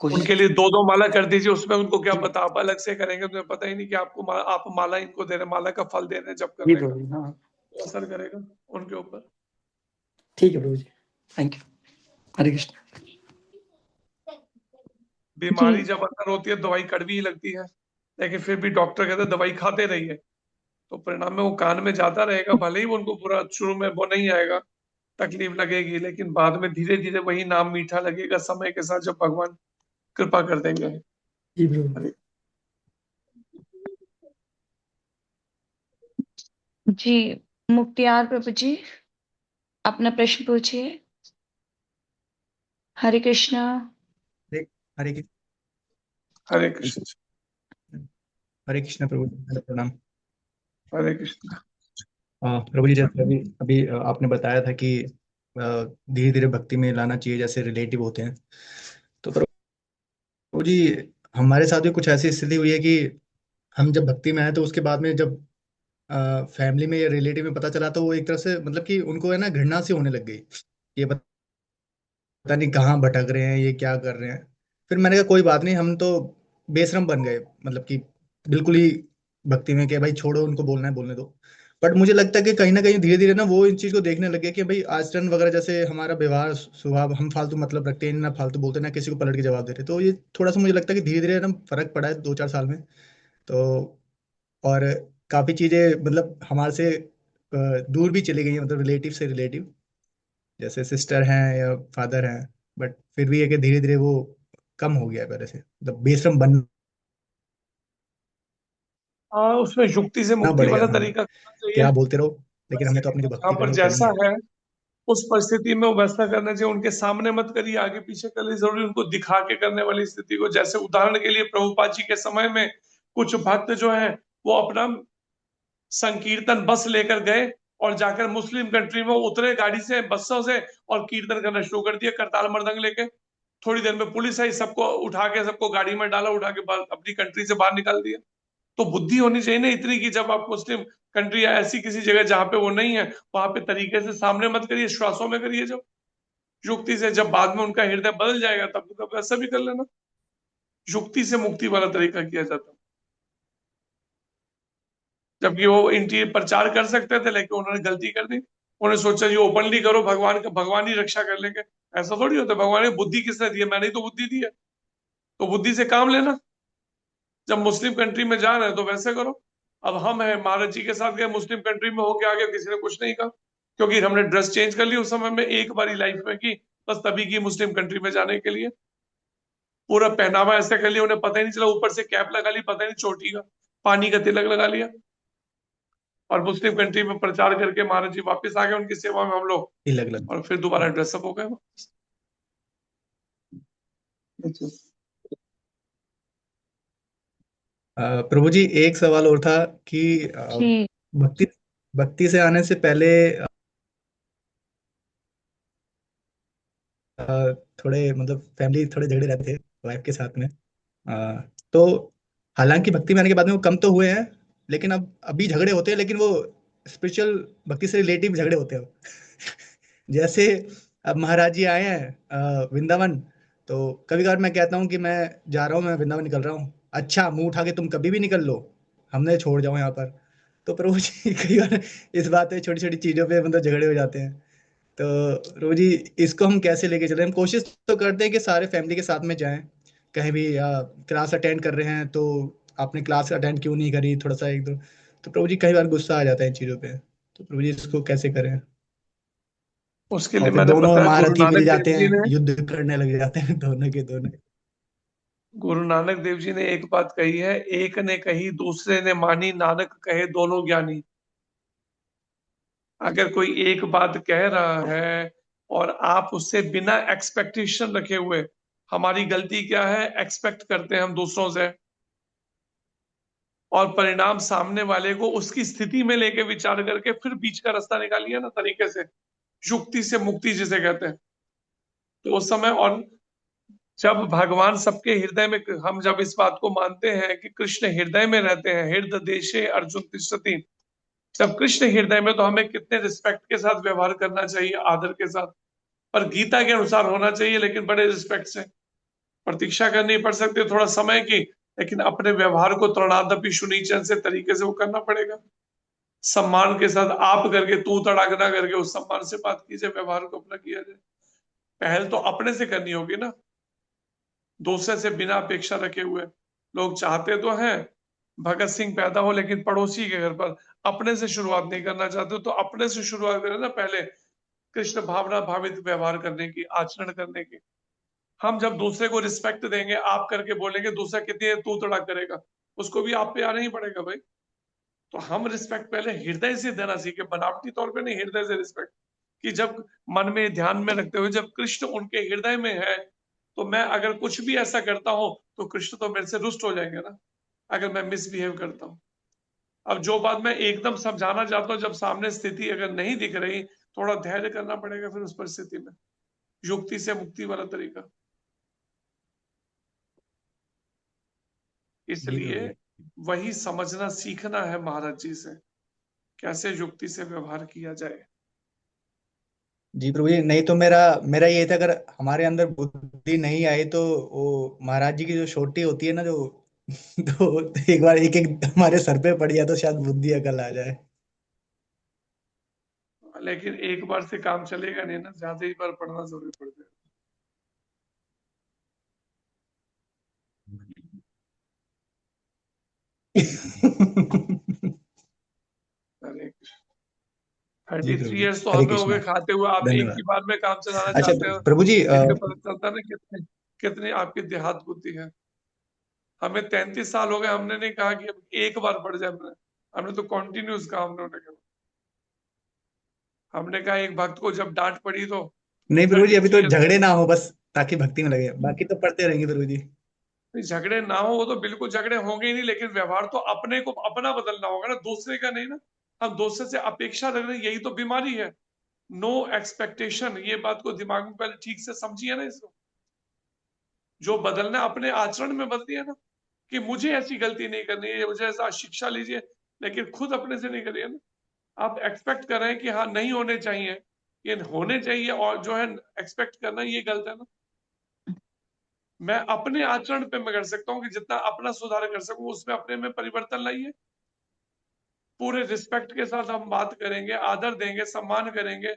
कोशिश। उनके लिए 2-2 माला कर दीजिए, उसमें उनको क्या जी पता, आप अलग से करेंगे तो पता ही नहीं कि आप माला इनको दे रहे हैं, माला का फल दे रहे हैं जब जी करने का, प्रभु जी, हाँ तो असर करेगा उनके ऊपर। ठीक है प्रभु जी, थैंक यू। हरे कृष्ण। बीमारी जब अंदर होती है दवाई कड़वी ही लगती है, लेकिन फिर भी डॉक्टर कहते हैं दवाई खाते रहिए, तो परिणाम में वो कान में जाता रहेगा, भले ही उनको पूरा शुरू में वो नहीं आएगा, तकलीफ लगेगी, लेकिन बाद में धीरे धीरे वही नाम मीठा लगेगा समय के साथ, जब भगवान कृपा कर देंगे। जी प्रभु। जी मुक्तियार प्रभु जी, अपना प्रश्न पूछिए। हरे कृष्णा। हरे कृष्ण। हरे कृष्ण। हरे कृष्ण प्रभु जी, प्रणाम। हरे कृष्ण। प्रभु जी, जैसे अभी अभी आपने बताया था कि धीरे धीरे भक्ति में लाना चाहिए, जैसे रिलेटिव होते हैं। तो प्रभु जी, हमारे साथ भी कुछ ऐसी स्थिति हुई है कि हम जब भक्ति में आए तो उसके बाद में जब फैमिली में या रिलेटिव में पता चला, तो वो एक तरह से मतलब कि उनको है ना घृणा से होने लग गई। ये पता नहीं कहाँ भटक रहे हैं, ये क्या कर रहे हैं। फिर मैंने कहा कोई बात नहीं, हम तो बेशरम बन गए, मतलब कि बिल्कुल ही भक्ति में कि भाई छोड़ो, उनको बोलना है बोलने दो। बट मुझे लगता है कि कहीं ना कहीं धीरे धीरे ना वो इन चीज को देखने लगे कि भाई आचरण वगैरह, जैसे हमारा व्यवहार स्वभाव, हम फालतू मतलब रखते हैं, ना फालतू बोलते हैं, ना किसी को पलट के जवाब देते। तो ये थोड़ा सा मुझे लगता है कि धीरे धीरे ना फर्क पड़ा है 2-4 साल में। तो और काफी चीजें मतलब हमारे से दूर भी चली गई हैं, मतलब रिलेटिव से रिलेटिव, जैसे सिस्टर हैं या फादर हैं। बट फिर भी है कि धीरे धीरे वो कम हो गया है पहले से, मतलब बेशरम बनना हाँ, उसमें युक्ति से मुक्ति पड़ेगा वाला हमें तरीका करना कि चाहिए। आप बोलते रहो, लेकिन हमने वैसे तो अपनी जो जहाँ भक्ति करनी पर है वो करनी जैसा है। है उस परिस्थिति में वो वैसा करना चाहिए, उनके सामने मत करिए, आगे पीछे कर ली जरूरी, उनको दिखा के करने वाली स्थिति को। जैसे उदाहरण के लिए प्रभुपाद जी के समय में कुछ भक्त जो है वो अपना संकीर्तन बस लेकर गए और जाकर मुस्लिम कंट्री में उतरे गाड़ी से, बसों से, और कीर्तन करना शुरू कर दिया करताल मृदंग लेके। थोड़ी देर में पुलिस आई, सबको उठा के सबको गाड़ी में डाला, उठा के अपनी कंट्री से बाहर निकाल दिया। तो बुद्धि होनी चाहिए ना इतनी कि जब आप मुस्लिम कंट्री या ऐसी किसी जगह जहां पे वो नहीं है, वहां पे तरीके से सामने मत करिए, श्वासों में करिए, जब युक्ति से। जब बाद में उनका हृदय बदल जाएगा तब तो वैसा भी कर लेना। युक्ति से मुक्ति वाला तरीका किया जाता, जबकि वो इंटीरियर प्रचार कर सकते थे, लेकिन उन्होंने गलती कर दी। उन्होंने सोचा जी ओपनली करो, भगवान का, भगवान ही रक्षा कर लेंगे। ऐसा थोड़ी होता, भगवान ने बुद्धि किसने दी है? मैंने ही तो बुद्धि दी है, तो बुद्धि से काम लेना। जब मुस्लिम कंट्री में जा रहे हैं तो वैसे करो। अब हम हैं, महाराज जी के साथ गए मुस्लिम कंट्री में, होके आ गए, किसी ने कुछ नहीं कहा, क्योंकि हमने ड्रेस चेंज कर ली उस समय में, एक बारी लाइफ में की, बस तभी की मुस्लिम कंट्री में जाने के लिए। पूरा पहनावा ऐसे कर लिया, उन्हें पता ही नहीं चला, ऊपर से कैप लगा ली, पता ही नहीं चोटी का, पानी का तिलक लगा लिया, और मुस्लिम कंट्री में प्रचार करके महाराज जी वापस आ गए उनकी सेवा में हम लोग, तिलक लग। और फिर दोबारा ड्रेसअप हो गए। प्रभु जी, एक सवाल और था कि जी भक्ति भक्ति से आने से पहले थोड़े मतलब फैमिली थोड़े झगड़े रहते थे वाइफ के साथ में। तो हालांकि भक्ति में आने के बाद में वो कम तो हुए हैं, लेकिन अब अभी झगड़े होते हैं, लेकिन वो स्पिरिचुअल भक्ति से रिलेटिव झगड़े होते हैं। जैसे अब महाराज जी आए हैं वृंदावन, तो कभी कभार मैं कहता हूँ कि मैं जा रहा हूँ, मैं वृंदावन निकल रहा हूँ। अच्छा, मुंह उठा के तुम कभी भी निकल लो, हमने छोड़ जाओ यहाँ पर। तो प्रभु जी कई बार इस बात पे छोटी छोटी चीजों पे मतलब झगड़े हो जाते हैं। तो प्रभु जी, इसको हम कैसे लेके चले? हम कोशिश तो करते हैं कि सारे फैमिली के साथ में जाएं कहीं भी, या क्लास अटेंड कर रहे हैं तो आपने क्लास अटेंड क्यों नहीं करी, थोड़ा सा एक दो। तो प्रभु जी कई बार गुस्सा आ जाता है इन चीजों पे, तो प्रभु जी इसको कैसे करें? उसके लिए और फिर मैंने दोनों बताया, गुरु महारथी मिल नानक देव जाते जी हैं, ने युद्ध करने लग जाते हैं दोनों के दोनों। गुरु नानक देव जी ने एक बात कही है, एक ने कही दूसरे ने मानी, नानक कहे दोनों ज्ञानी। अगर कोई एक बात कह रहा है और आप उससे बिना एक्सपेक्टेशन रखे हुए, हमारी गलती क्या है, एक्सपेक्ट करते हैं हम दूसरों से, और परिणाम सामने वाले को उसकी स्थिति में लेके विचार करके फिर बीच का रास्ता निकालिए ना तरीके से, युक्ति से मुक्ति जिसे कहते हैं। तो उस समय, और जब भगवान सबके हृदय में, हम जब इस बात को मानते हैं कि कृष्ण हृदय में रहते हैं, हृदय देशे अर्जुन तिष्ठति, जब कृष्ण हृदय में, तो हमें कितने रिस्पेक्ट के साथ व्यवहार करना चाहिए, आदर के साथ, पर गीता के अनुसार होना चाहिए, लेकिन बड़े रिस्पेक्ट से। प्रतीक्षा करनी पड़ सकती है थोड़ा समय की, लेकिन अपने व्यवहार को तृणादपि शुनीचन से तरीके से वो करना पड़ेगा, सम्मान के साथ। आप करके तू तड़ाक ना करके उस सम्मान से बात कीजिए, व्यवहार को अपना किया जाए। पहल तो अपने से करनी होगी ना, दूसरे से बिना अपेक्षा रखे हुए। लोग चाहते तो हैं भगत सिंह पैदा हो, लेकिन पड़ोसी के घर पर, अपने से शुरुआत नहीं करना चाहते, तो अपने से शुरुआत करें ना पहले, कृष्ण भावना भावित व्यवहार करने की, आचरण करने की। हम जब दूसरे को रिस्पेक्ट देंगे, आप करके बोलेंगे, दूसरा कितनी तू तड़ा करेगा, उसको भी आप पे आना ही पड़ेगा भाई। तो हम रिस्पेक्ट पहले हृदय से देना सीखे, बनावटी तौर पे नहीं, हृदय से रिस्पेक्ट। कि जब मन में ध्यान में रखते हुए, जब कृष्ण उनके हृदय में है, तो मैं अगर कुछ भी ऐसा करता हूं, तो कृष्ण तो मेरे से रुष्ट हो जाएंगे ना, अगर मैं मिसबिहेव करता हूं। अब जो बात मैं एकदम समझाना चाहता हूं, जब सामने स्थिति अगर नहीं दिख रही, थोड़ा धैर्य करना पड़ेगा फिर उस परिस्थिति में, युक्ति से मुक्ति वाला तरीका। इसलिए वही समझना सीखना है महाराज जी से, कैसे युक्ति से व्यवहार किया जाए। जी प्रभु जी, नहीं तो मेरा मेरा ये था, अगर हमारे अंदर बुद्धि नहीं आई तो वो महाराज जी की जो छोटी होती है ना, जो तो एक बार एक एक हमारे सर पे पड़ जाए तो शायद बुद्धि अकल आ जाए। लेकिन एक बार से काम चलेगा नहीं ना, ज्यादा ही बार पढ़ना जरूरी पड़ जाएगा। अरे 33 ईयर्स तो हरे हमें हो गए कृष्णा, खाते हुए, आप एक धन्यवाद। ही बार में काम चलाना अच्छा चाहते हो, प्रभु जी, इससे पता चलता ना कितने कितनी आपकी देहात बुद्धि है। हमें 33 साल हो गए, हमने नहीं कहा कि अब एक बार पढ़ जाए, हमने तो कंटिन्यूस कहा, हमने कहा, हमने कहा एक भक्त को जब डांट पड़ी तो नहीं प्रभु जी, अभी 33 तो ईयर्स झगड़े ना हो बस, ताकि भक्ति में लगे, बाकी तो पढ़ते रहेंगे प्रभु जी। झगड़े ना हो, वो तो बिल्कुल झगड़े होंगे ही नहीं, लेकिन व्यवहार तो अपने को अपना बदलना होगा ना, दूसरे का नहीं ना। हम दूसरे से अपेक्षा रख रहे हैं, यही तो बीमारी है, नो एक्सपेक्टेशन। ये बात को दिमाग में पहले ठीक से समझिए ना इसको। जो बदलना अपने आचरण में बदलिए ना, कि मुझे ऐसी गलती नहीं करनी है, मुझे ऐसा शिक्षा लीजिए, लेकिन खुद अपने से नहीं करिए ना। आप एक्सपेक्ट कर रहे हैं कि हाँ नहीं होने चाहिए, ये होने चाहिए, और जो है एक्सपेक्ट करना, ये गलत है ना। मैं अपने आचरण पे मैं कर सकता हूँ कि जितना अपना सुधार कर सकूं, उसमें अपने में परिवर्तन लाइए। पूरे रिस्पेक्ट के साथ हम बात करेंगे, आदर देंगे, सम्मान करेंगे।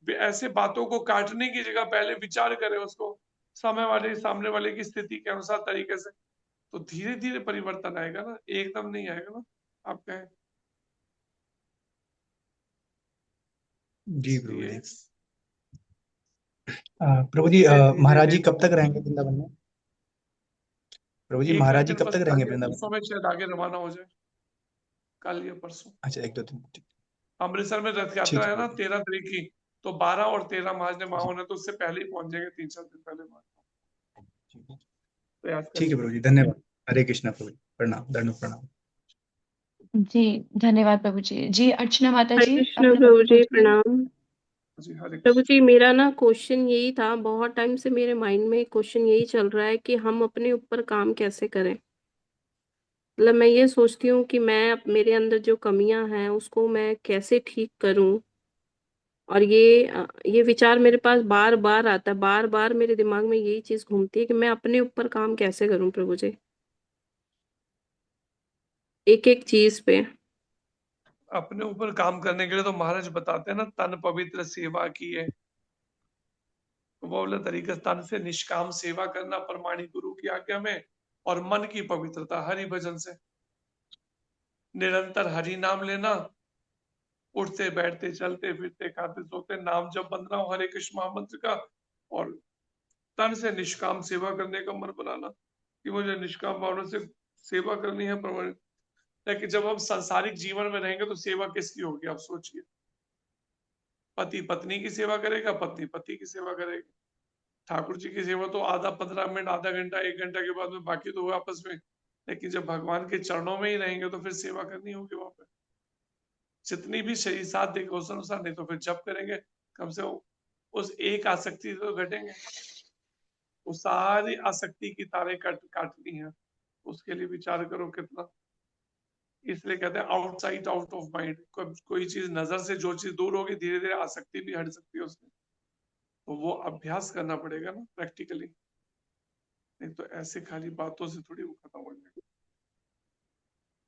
ऐसे बातों को काटने की जगह पहले विचार करें उसको, सामने वाले की स्थिति के अनुसार तरीके से, तो धीरे धीरे परिवर्तन आएगा ना, एकदम नहीं आएगा ना। आप कहें जी प्रभु जी। इसलिए प्रभु जी, धीरे धीरे महाराज जी देखो, कब तक रहेंगे वृंदावन में? प्रभु जी, 1 महाराज जी घंटे कब बस तक रहेंगे बाकी है, वृंदावन परसों में? में शायद आगे रवाना हो जाए, कल या परसों। अच्छा, 1-2 दिन, ठीक। अमृतसर में रथ यात्रा है ना 13 तारीख की, तो 12 और 13 महाराज ने वहां होना, तो उससे पहले ही पहुंच जाएंगे, 3-4 दिन पहले वहां। प्रयास ठीक है करेंगे। प्रभु जी, धन्यवाद। हरे कृष्णा प्रभु जी, प्रणाम, दंडवत प्रणाम। जी धन्यवाद प्रभु जी। जी अर्चना माता हरे जी, कृष्ण अपना प्रभु प्रश्न जी, पूछिए। प्रणाम। जी हरे प्रभु कृष्ण। जी, मेरा ना क्वेश्चन यही था, बहुत टाइम से मेरे माइंड में क्वेश्चन यही चल रहा है कि हम अपने ऊपर काम कैसे करें। मतलब मैं ये सोचती हूँ कि मेरे अंदर जो कमियां हैं उसको मैं कैसे ठीक करूं, और ये विचार मेरे पास बार बार आता है, बार बार मेरे दिमाग में यही चीज घूमती है कि मैं अपने ऊपर काम कैसे करूं प्रभु जी, एक एक चीज पे। अपने ऊपर काम करने के लिए तो महाराज बताते हैं ना, तन पवित्र सेवा की है, वो बोले तरीके से तन से निष्काम सेवा करना प्रमाणिक गुरु की आज्ञा में, और मन की पवित्रता हरि भजन से, निरंतर हरि नाम लेना, उठते बैठते चलते फिरते खाते सोते नाम जब बंदना हो हरे कृष्ण महामंत्र का, और तन से निष्काम सेवा करने का मन बनाना कि मुझे निष्काम भावना से सेवा करनी है प्रमाणिक। लेकिन जब हम सांसारिक जीवन में रहेंगे तो सेवा किसकी होगी, आप सोचिए। पति पत्नी की सेवा करेगा, पत्नी पति की सेवा करेगी, ठाकुर जी की सेवा तो आधा 15 मिनट, आधा घंटा, 1 घंटा के बाद में, बाकी तो हुआ आपस में। लेकिन जब भगवान के चरणों में ही रहेंगे तो फिर सेवा करनी होगी वहां पे, जितनी भी शरीर साथ देगा उस अनुसार, नहीं तो फिर जप करेंगे, कम से कम उस एक आसक्ति तो घटेंगे। वो सारी आसक्ति की तारें काटनी है, उसके लिए विचार करो कितना। इसलिए कहते हैं आउटसाइड आउट ऑफ माइंड। कोई चीज नजर से जो चीज दूर होगी धीरे धीरे आसक्ति भी हट सकती है उससे। तो वो अभ्यास करना पड़ेगा ना प्रैक्टिकली, नहीं तो ऐसे खाली बातों से थोड़ी वो खत्म हो जाएगा।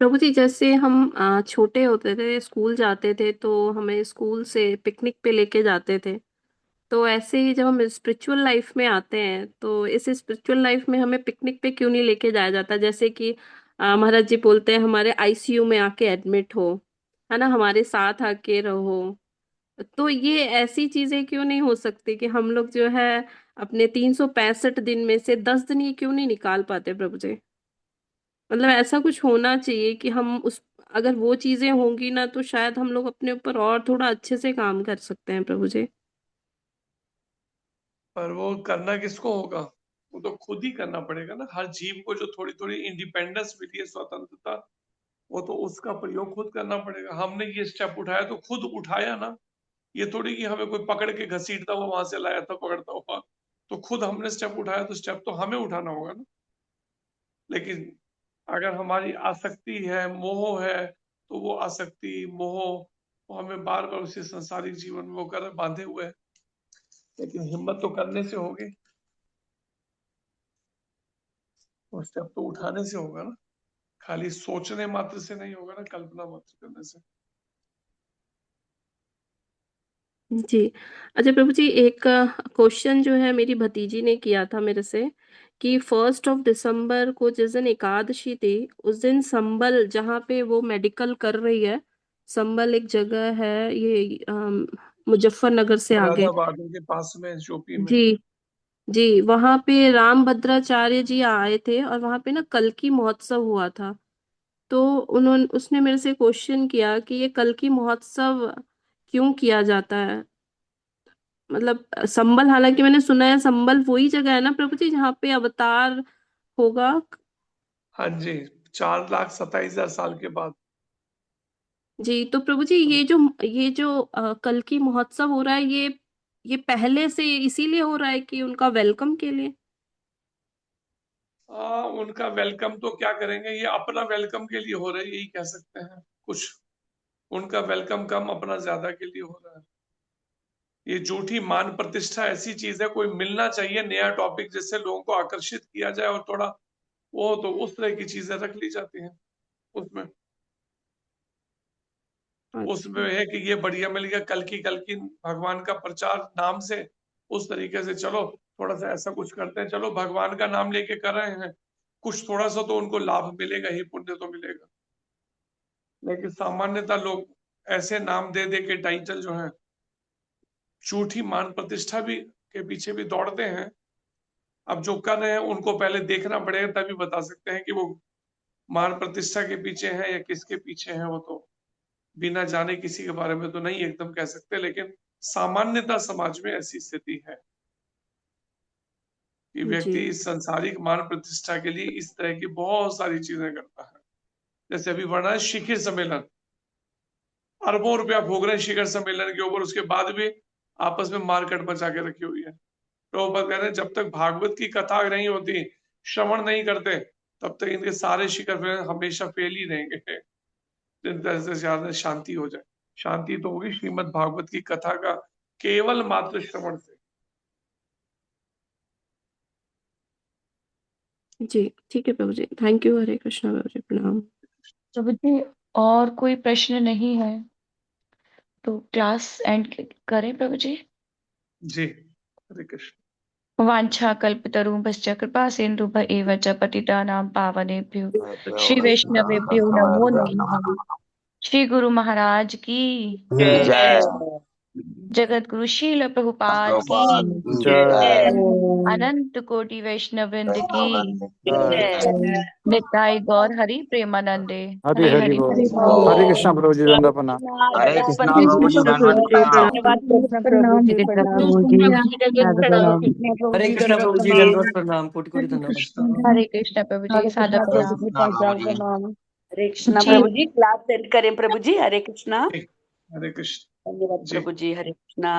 प्रभु जी, जैसे हम छोटे होते थे, स्कूल जाते थे, तो हमें स्कूल से पिकनिक पे लेके जाते थे। तो ऐसे ही जब हम स्पिरिचुअल लाइफ में आते हैं, तो इस स्पिरिचुअल लाइफ में हमें पिकनिक पे क्यों नहीं लेके जाया जाता? जैसे कि महाराज जी बोलते हैं हमारे आईसीयू में आके एडमिट हो, है ना, हमारे साथ आके रहो। तो ये ऐसी चीजें क्यों नहीं हो सकती कि हम लोग जो है अपने 365 दिन में से 10 दिन ये क्यों नहीं निकाल पाते प्रभु जी? मतलब ऐसा कुछ होना चाहिए कि हम उस, अगर वो चीजें होंगी ना, तो शायद हम लोग अपने ऊपर और थोड़ा अच्छे से काम कर सकते हैं प्रभु जी। पर वो करना किसको होगा? वो तो खुद ही करना पड़ेगा ना। हर जीव को जो थोड़ी थोड़ी इंडिपेंडेंस मिली है, स्वतंत्रता, वो तो उसका प्रयोग खुद करना पड़ेगा। हमने ये स्टेप उठाया तो खुद उठाया ना, ये थोड़ी कि हमें कोई पकड़ के घसीटता हुआ वहां से लाया था पकड़ता हुआ। तो खुद हमने स्टेप उठाया तो स्टेप तो हमें उठाना होगा ना। लेकिन अगर हमारी आसक्ति है, मोह है, तो वो आसक्ति मोह वो हमें बार बार उसी संसारिक जीवन में वो कर बांधे हुए है। लेकिन हिम्मत तो करने से होगी, वो स्टेप तो उठाने से होगा ना, खाली सोचने मात्र से नहीं होगा ना, कल्पना मात्र करने से। जी। अच्छा प्रभु जी, एक क्वेश्चन जो है मेरी भतीजी ने किया था मेरे से कि 1 दिसंबर को जिस दिन एकादशी थी, उस दिन संबल, जहाँ पे वो मेडिकल कर रही है, संबल एक जगह है ये मुजफ्फरनगर से आगे। मुरादाबाद के पास में, यूपी में। जी जी, वहां पे राम भद्राचार्य जी आए थे और वहां पे ना कल्कि महोत्सव हुआ था। तो उसने मेरे से क्वेश्चन किया कि ये कल्कि महोत्सव क्यों किया जाता है? मतलब संबल, हालांकि मैंने सुना है संबल वही जगह है ना प्रभु जी जहाँ पे अवतार होगा। हाँ जी, 4,27,000 साल के बाद। जी, तो प्रभु जी ये जो कल्कि महोत्सव हो रहा है, ये पहले से इसीलिए हो रहा है कि उनका वेलकम के लिए? उनका वेलकम तो क्या करेंगे, ये अपना वेलकम के लिए हो रहा है, यही कह सकते हैं। कुछ उनका वेलकम कम, अपना ज्यादा के लिए हो रहा है। ये झूठी मान प्रतिष्ठा ऐसी चीज है, कोई मिलना चाहिए नया टॉपिक जिससे लोगों को आकर्षित किया जाए और थोड़ा वो, तो उस तरह की चीजें रख ली जाती हैं उसमें। उसमें है कि ये बढ़िया मिल गया, कल की भगवान का प्रचार नाम से, उस तरीके से चलो थोड़ा सा ऐसा कुछ करते हैं, चलो भगवान का नाम लेके कर रहे हैं, कुछ थोड़ा सा तो उनको लाभ मिलेगा ही, पुण्य तो मिलेगा। लेकिन सामान्यतः लोग ऐसे नाम दे दे के टाइटल जो है, झूठी मान प्रतिष्ठा भी के पीछे भी दौड़ते हैं। अब जो कर रहे हैं उनको पहले देखना पड़ेगा, तभी बता सकते हैं कि वो मान प्रतिष्ठा के पीछे है या किसके पीछे है। वो तो बिना जाने किसी के बारे में तो नहीं एकदम कह सकते, लेकिन सामान्यतः समाज में ऐसी स्थिति है कि व्यक्ति इस संसारिक मान प्रतिष्ठा के लिए इस तरह की बहुत सारी चीजें करता है। जैसे अभी बढ़ा है शिखर सम्मेलन, अरबों रुपया भोग रहे हैं शिखर सम्मेलन के ऊपर, उसके बाद भी आपस में मारकाट मचा के रखी हुई है। प्रभुपाद कह रहे हैं जब तक भागवत की कथा नहीं होती, श्रवण नहीं करते, तब तक इनके सारे शिखर हमेशा फेल ही रहेंगे। जिन तरह से ज्यादा शांति हो जाए, शांति तो होगी श्रीमद् भागवत की कथा का केवल मात्र श्रवण से। जी ठीक है प्रभु जी, थैंक यू। हरे कृष्णा प्रभु जी, प्रणाम। प्रभु जी, और कोई प्रश्न नहीं है तो क्लास एंड करें प्रभु जी? जी, हरे कृष्ण। वाञ्छा कल्पतरुभ्यश्च कृपा सिन्धुभ्य एव च पतितानां पावनेभ्यो श्री वैष्णवेभ्यो नमो नमः। श्री गुरु महाराज की जय। जगत गुरु शील प्रभुपाद की जय। अनंत कोटि वैष्णववृंद की निताई गौर हरि प्रेमानंदे। हरि हरि बोल। हरे कृष्णा प्रभु जी, दंडवत प्रणाम। हरे कृष्णा प्रभु जी, दंडवत प्रणाम। प्रभु जी, प्रभु जी, हरे कृष्णा प्रभु जी, दंडवत प्रणाम, कोटि कोटि धन्यवाद। हरे कृष्ण प्रभु जी, सादर प्रणाम। हरे कृष्णा जी। प्रभु जी, क्लास सेंड करें प्रभु जी। हरे कृष्णा। हरे कृष्ण। धन्यवाद जी प्रभु जी। हरे कृष्णा।